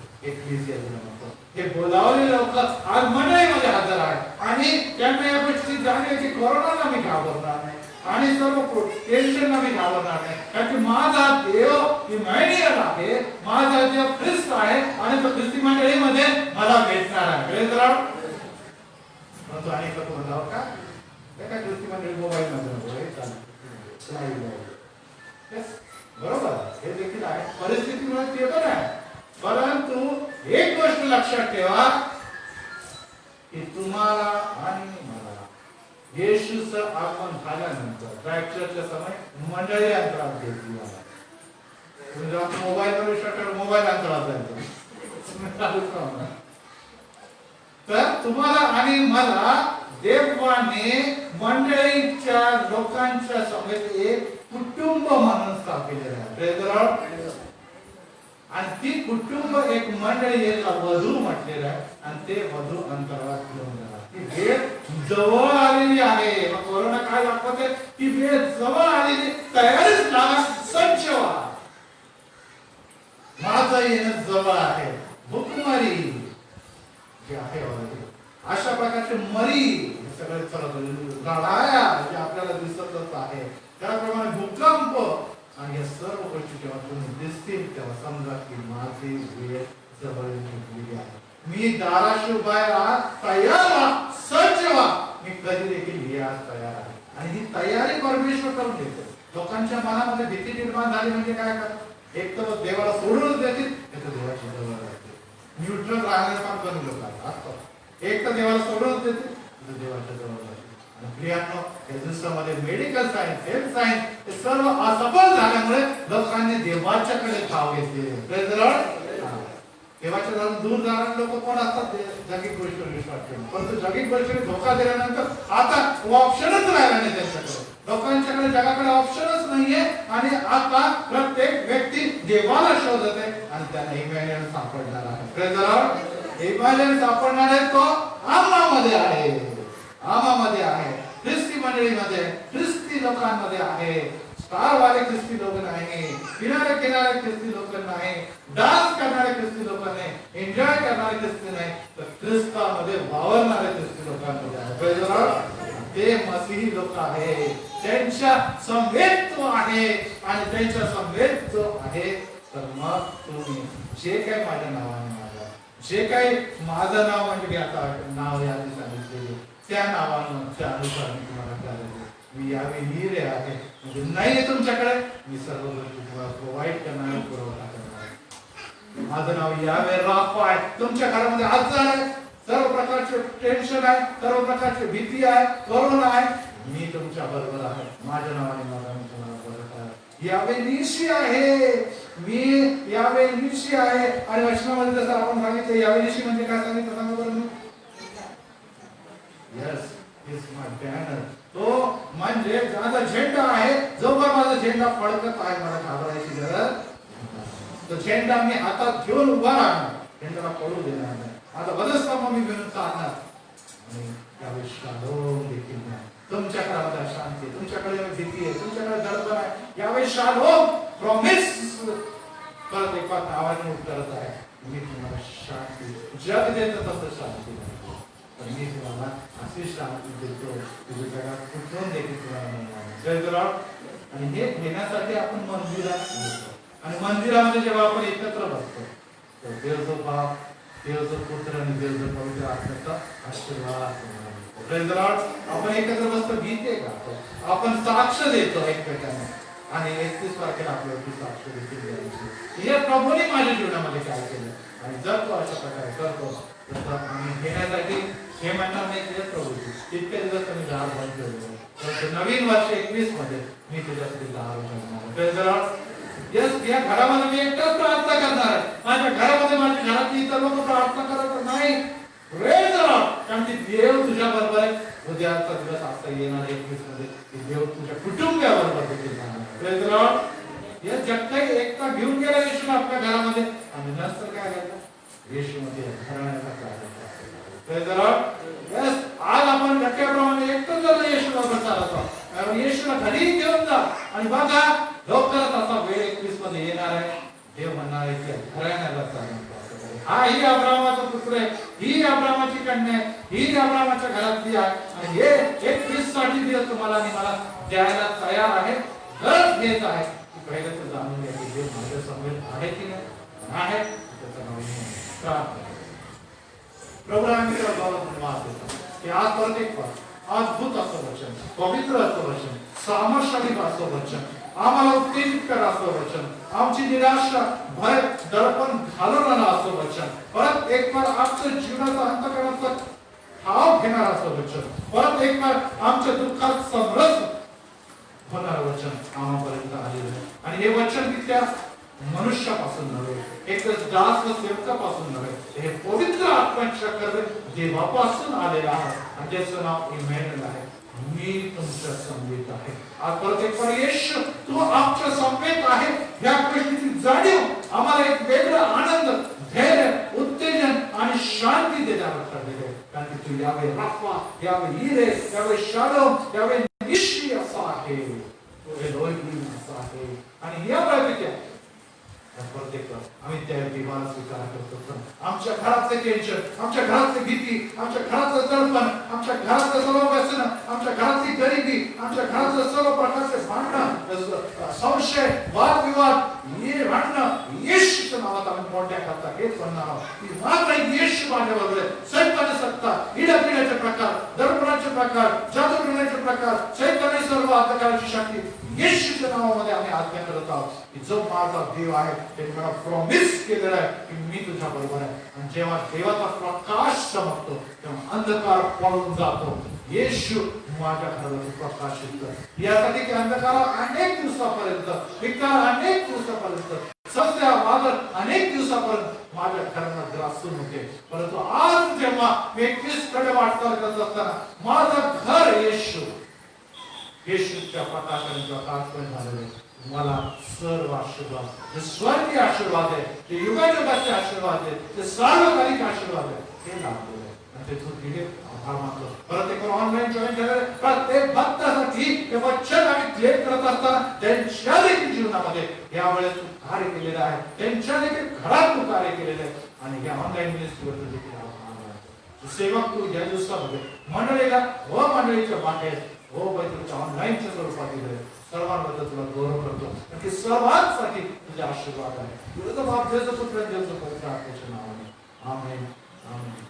हे बोलावलेले लोक आज मंडळीमध्ये हजर आहेत आणि त्यांना या गोष्टी जाणीव की कोरोनाला मी घाबरणार नाही आणि सर्व टेन्शनला मी घाबरणार नाही. कारण की माझा देव इमॅन्युअल आहे, माझा देव ख्रिस्त आहे आणि तो ख्रिस्ती मंडळीमध्ये मला भेटणार आहे. Praise the Lord. परंतु अनेक लोक म्हणतात का काय ख्रिस्ती मंडळी मोबाईल मध्ये चालू बरोबर, हे देखील आहे. परिस्थितीमुळे ते पण आहे. परंतु एक गोष्ट लक्षात ठेवा की तुम्हाला आणि मला येशूचं आगमन झाल्यानंतर रॅप्चरच्या समय मंडळी अंतरात घेतली मला. तुम्ही जेव्हा मोबाईलवर विश्वास ठेवा, मोबाईल अंतरात जायचं. तर तुम्हाला आणि मला देवाने मंडळीच्या लोकांच्या समेत एक कुटुंब म्हणून स्थापिलेलं आहे. Praise the Lord. आणि ती कुटुंब एक मंडळी एक वधू म्हटलेलं आहे आणि ते वधू अंतरात घेऊन जाणार. ती वेळ जवळ आलेली आहे. कोरोना काय दाखवते, ती वेळ जवळ आलेली, तयारीच लागा, सज्ज व्हा. माझं येणं जवळ आहे. भूकमारी जे आहे अशा प्रकारचे मरी सगळे लढाया जे आपल्याला दिसतच आहे, त्याप्रमाणे भूकंप आणि या सर्व गोष्टी जेव्हा तुम्ही दिसतील तेव्हा समजा की माझी वेळ जवळ येऊन आहे. मी दाराशी उभा आहे, तयार व्हा, सज्ज व्हा. मी कधी देखील यास तयार आहे. आणि ही तयारी परमेश्वर करून देतो. लोकांच्या मनामध्ये भीती निर्माण झाली म्हणजे काय करतात, एक तर देवाला सोडूनच देतील, एक तर देवाची जवळ राहतील. न्यूट्रल राहण्याचा कमी लोक असतात. एक तर देवाला सोडूनच देतील, देवाच्या जवळ राहतील. प्रियांनो, या दिवसामध्ये मेडिकल सायन्स, हेल्थ सायन्स हे सर्व असफल झाल्यामुळे लोकांनी देवाच्याकडे धाव घेतली. Praise the Lord. देवाच्या दारात दूर जाणारे लोक कोण असतात? जागतिक गोष्टीवर विश्वास ठेवून. परंतु जागतिक गोष्टीवर धोका दिल्यानंतर आता ऑप्शनच राहिला नाही त्यांच्याकडे. लोकांच्याकडे जगाकडे ऑप्शनच नाहीये आणि आता प्रत्येक व्यक्ती देवाला शोधत आहे आणि त्यांना इमॅन्युएल सापडणार आहे. Praise the Lord. इमॅन्युएल सापडणार आहे, तो आम्हामध्ये आहे, आम्हामध्ये आहे, ख्रिस्ती मंडळीमध्ये, ख्रिस्ती लोकांमध्ये आहे. स्टार वाले ख्रिस्ती लोक नाही, किनारे किनारे ख्रिस्ती लोक नाही, डान्स करणारे ख्रिस्ती लोक नाही, एन्जॉय करणारे ख्रिस्ती नाही, तर ख्रिस्तामध्ये वावरणारे ख्रिस्ती लोकांमध्ये आहे. Praise the Lord. ते मसीही लोक आहे, त्यांच्या संवेदत्व आहे आणि त्यांच्या संवेदत्व आहे. तर मग तुम्ही जे काही माझ्या नावाने माझा, जे काही माझं नाव म्हणजे आता नाव यादी सांगितलेले त्या नावाच्या अनुसार मी तुम्हाला करायचं. मी यावेळी हिरे आहे म्हणजे नाहीये तुमच्याकडे, मी सर्व गोष्टी तुम्हाला प्रोव्हाइड करणार, पुरवठा करणार. माझं नाव यावे राफा आहे. तुमच्या घरामध्ये आजार आहे, सर्व प्रकारचे टेन्शन आहे, सर्व प्रकारची भीती आहे, करोना आहे, मी तुमच्या बरोबर आहे. माझ्या नावाने माझा मी तुम्हाला बरोबर आहे. यावे निशी आहे, मी यावे निशी आहे. आणि वचनामध्ये जसं आपण सांगितलं यावे निशी म्हणजे काय सांगितलं सांगा बरं मी. Yes, is my banner. तो म्हणजे माझा झेंडा आहे. जोवर माझा झेंडा फडकत आहे मला घाबरायची गरज. तो झेंडा मी हातात घेऊन उभा राहणार, झेंडाला पडू देणार नाही. आता वधस्तंभ मी घेऊन चालणार आणि यावेळी शालोम देखील नाही. तुमच्या घरामध्ये शांती, तुमच्याकडे भीती आहे, तुमच्याकडे दडपण आहे, यावेळी शालोम प्रॉमिस परत एक बार नावाने करत आहे. मी तुम्हाला शांती, जग देतं तसं शांती नाही, पण मी तुम्हाला अशी शांती देतो की जगात कुठून देखील तुम्हाला मिळणार. Praise the Lord. आणि हे घेण्यासाठी आपण मंदिरात येतो आणि मंदिरामध्ये जेव्हा आपण एकत्र बसतो तर देवचा बाप, देवचा पुत्र आणि देवचा पवित्र आत्म्याचा आशीर्वाद. Praise the Lord. आपण एकत्र बसतो, गीते गातो, आपण साक्ष देतो एकमेकांना आणि 31 तारखेला आपल्यावरती साक्ष देखील द्यायची. हे प्रभूने माझ्या जीवनामध्ये काय केलं आणि जर तो अशा प्रकारे करतो तर आम्ही घेण्यासाठी हे म्हणणार नाही की प्रभूची इतके दिवस तुम्ही दार बंद ठेवले, तर नवीन वर्ष 21 मध्ये मी तुझ्यासाठी दार उघडणार. Praise the Lord. यस, या घरामध्ये मी एकटाच प्रार्थना करणार आहे. माझ्या घरामध्ये माझ्या घरातली इतर लोक प्रार्थना करत नाही. Praise the Lord. कारण की देव तुझ्या बरोबर आहे. उद्याचा दिवस आता येणार 21 मध्ये देव तुझ्या कुटुंबाबरोबर देखील जाणार. Praise the Lord. या जगताई एकटा घेऊन गेला येशू आपल्या घरामध्ये आणि नंतर काय झालं? येशू मध्ये घराण्याचा कार्य. Praise the Lord. यस, आज आपण धक्क्याप्रमाणे एकटं जर येशूला चालतो, येशूला घरी घेऊन जा आणि बघा लवकरच असा वेळ 21 मध्ये येणार आहे. देव म्हणणार आहे की घराण्याला चालतो. हा ही अब्राहमाचा पुत्र आहे, ही अब्राहमाची कन्या आहे, ही अब्राहमाच्या घरातली आहे आणि हे 21 साठी दिवस तुम्हाला आणि मला द्यायला तयार आहे. गरज घेत आहे की पहिले तर जाणून घ्या की देव माझ्या समोर आहे की नाही आहे. त्याचा नाव प्रभू आम्ही धन्यवाद देतो की आज परत एक अद्भुत असं वचन, पवित्र असं वचन, सामर्थ्यशाली असं वचन, आम्हाला उत्तेजित करा असं वचन, आमची निराशा, भय, दडपण घालवणारा असं वचन, परत एक बार आमच्या जीवनाचा अंत करण्याचा ठाव घेणार असं वचन, परत एक बार आमच्या दुःखात समरस होणार वचन आम्हापर्यंत आलेलं आहे. आणि हे वचन तिथल्या मनुष्यापासून नव्हे, एकच दास व सेवकापासून नव्हे, हे पवित्र आत्म्याच्या कर्म देवापासून आलेलं आहे आणि त्याचं नाव इमॅन्युएल आहे. मी तुमच्या समवेत आहे. आज परत एक बार येशू तू आमच्या समवेत आहे या गोष्टीची जाणीव आम्हाला एक वेगळा आनंद, धैर्य, उत्तेजन आणि शांती देण्यावर ठरलेले आहे. कारण की तू यावे राफा, यावे हिरे, यावे शालोम, यावे निशी असा आहे, तो एलोहिम असा आहे. आणि यामुळे काय आम्ही त्या विवाह स्वीकार करतो. आमच्या घरातले टेन्शन, आमच्या घरातली भीती, आमच्या घरातलं दडपण, आमच्या घरातलं सर्व व्यसन, आमच्या घरातली गरिबी, आमच्या घरातलं सर्व प्रकारचे भांडण, संशय, वादविवाद, हे भांडणं येशूच्या नावात आम्ही मोठ्या करता हेच म्हणणार आहोत की मात्र येशू माझ्या बरोबर आहे. सैतानी सत्ता, इडापिडाचे प्रकार, दडपणाचे प्रकार, जादू करण्याचे प्रकार, सैतानी सर्व अंधकाराची शक्ती येशूच्या नावामध्ये आम्ही आज्ञा करत आहोत की जो माझा देव आहे त्याने मला प्रॉमिस केलेला आहे की मी तुझ्या बरोबर आहे. आणि जेव्हा देवाचा प्रकाश चमकतो तेव्हा अंधकार पळून जातो. येशू माझ्या घराला तू प्रकाशित कर. यासाठी की अंधकार अनेक दिवसापर्यंत विकार अनेक दिवसापर्यंत सध्या वादळ अनेक दिवसापर्यंत माझ्या घराला ग्रासून होते. परंतु आज जेव्हा मी 21 कडे वाटचाल करत असताना माझं घर येशूच्या प्रकाशाने प्रकाशमय झालेले मला सर्व आशीर्वाद, जे स्वर्गीय आशीर्वाद आहे, जे युगायुगाचे आशीर्वाद आहे, जे सार्वकालिक आशीर्वाद आहे, ते लाभले आणि ते तू दिले. आभार मानतो. प्रत्येक ऑनलाईन जॉईन झालेले प्रत्येक भक्तासाठी हे वचन आम्ही क्लेम करत असताना त्यांच्या देखील जीवनामध्ये यावेळेस तू कार्य केलेलं आहे, त्यांच्या देखील घरात तू कार्य केलेलं आहे आणि या ऑनलाईन मिनिस्ट्रीवर तू देखील आभार मानतो. सेवक तू या दिवसामध्ये मंडळीला व मंडळीच्या बाहेर हो तुझ्या ऑनलाईनच्या स्वरूपात दिले सर्वांबद्दल तुला गौरव करतो. आणि सर्वांसाठी तुझे आशीर्वाद आहे. तुझं बाप देवचं पुत्र देवचं पवित्र आत्म्याच्या नावाने आमेन आमेन.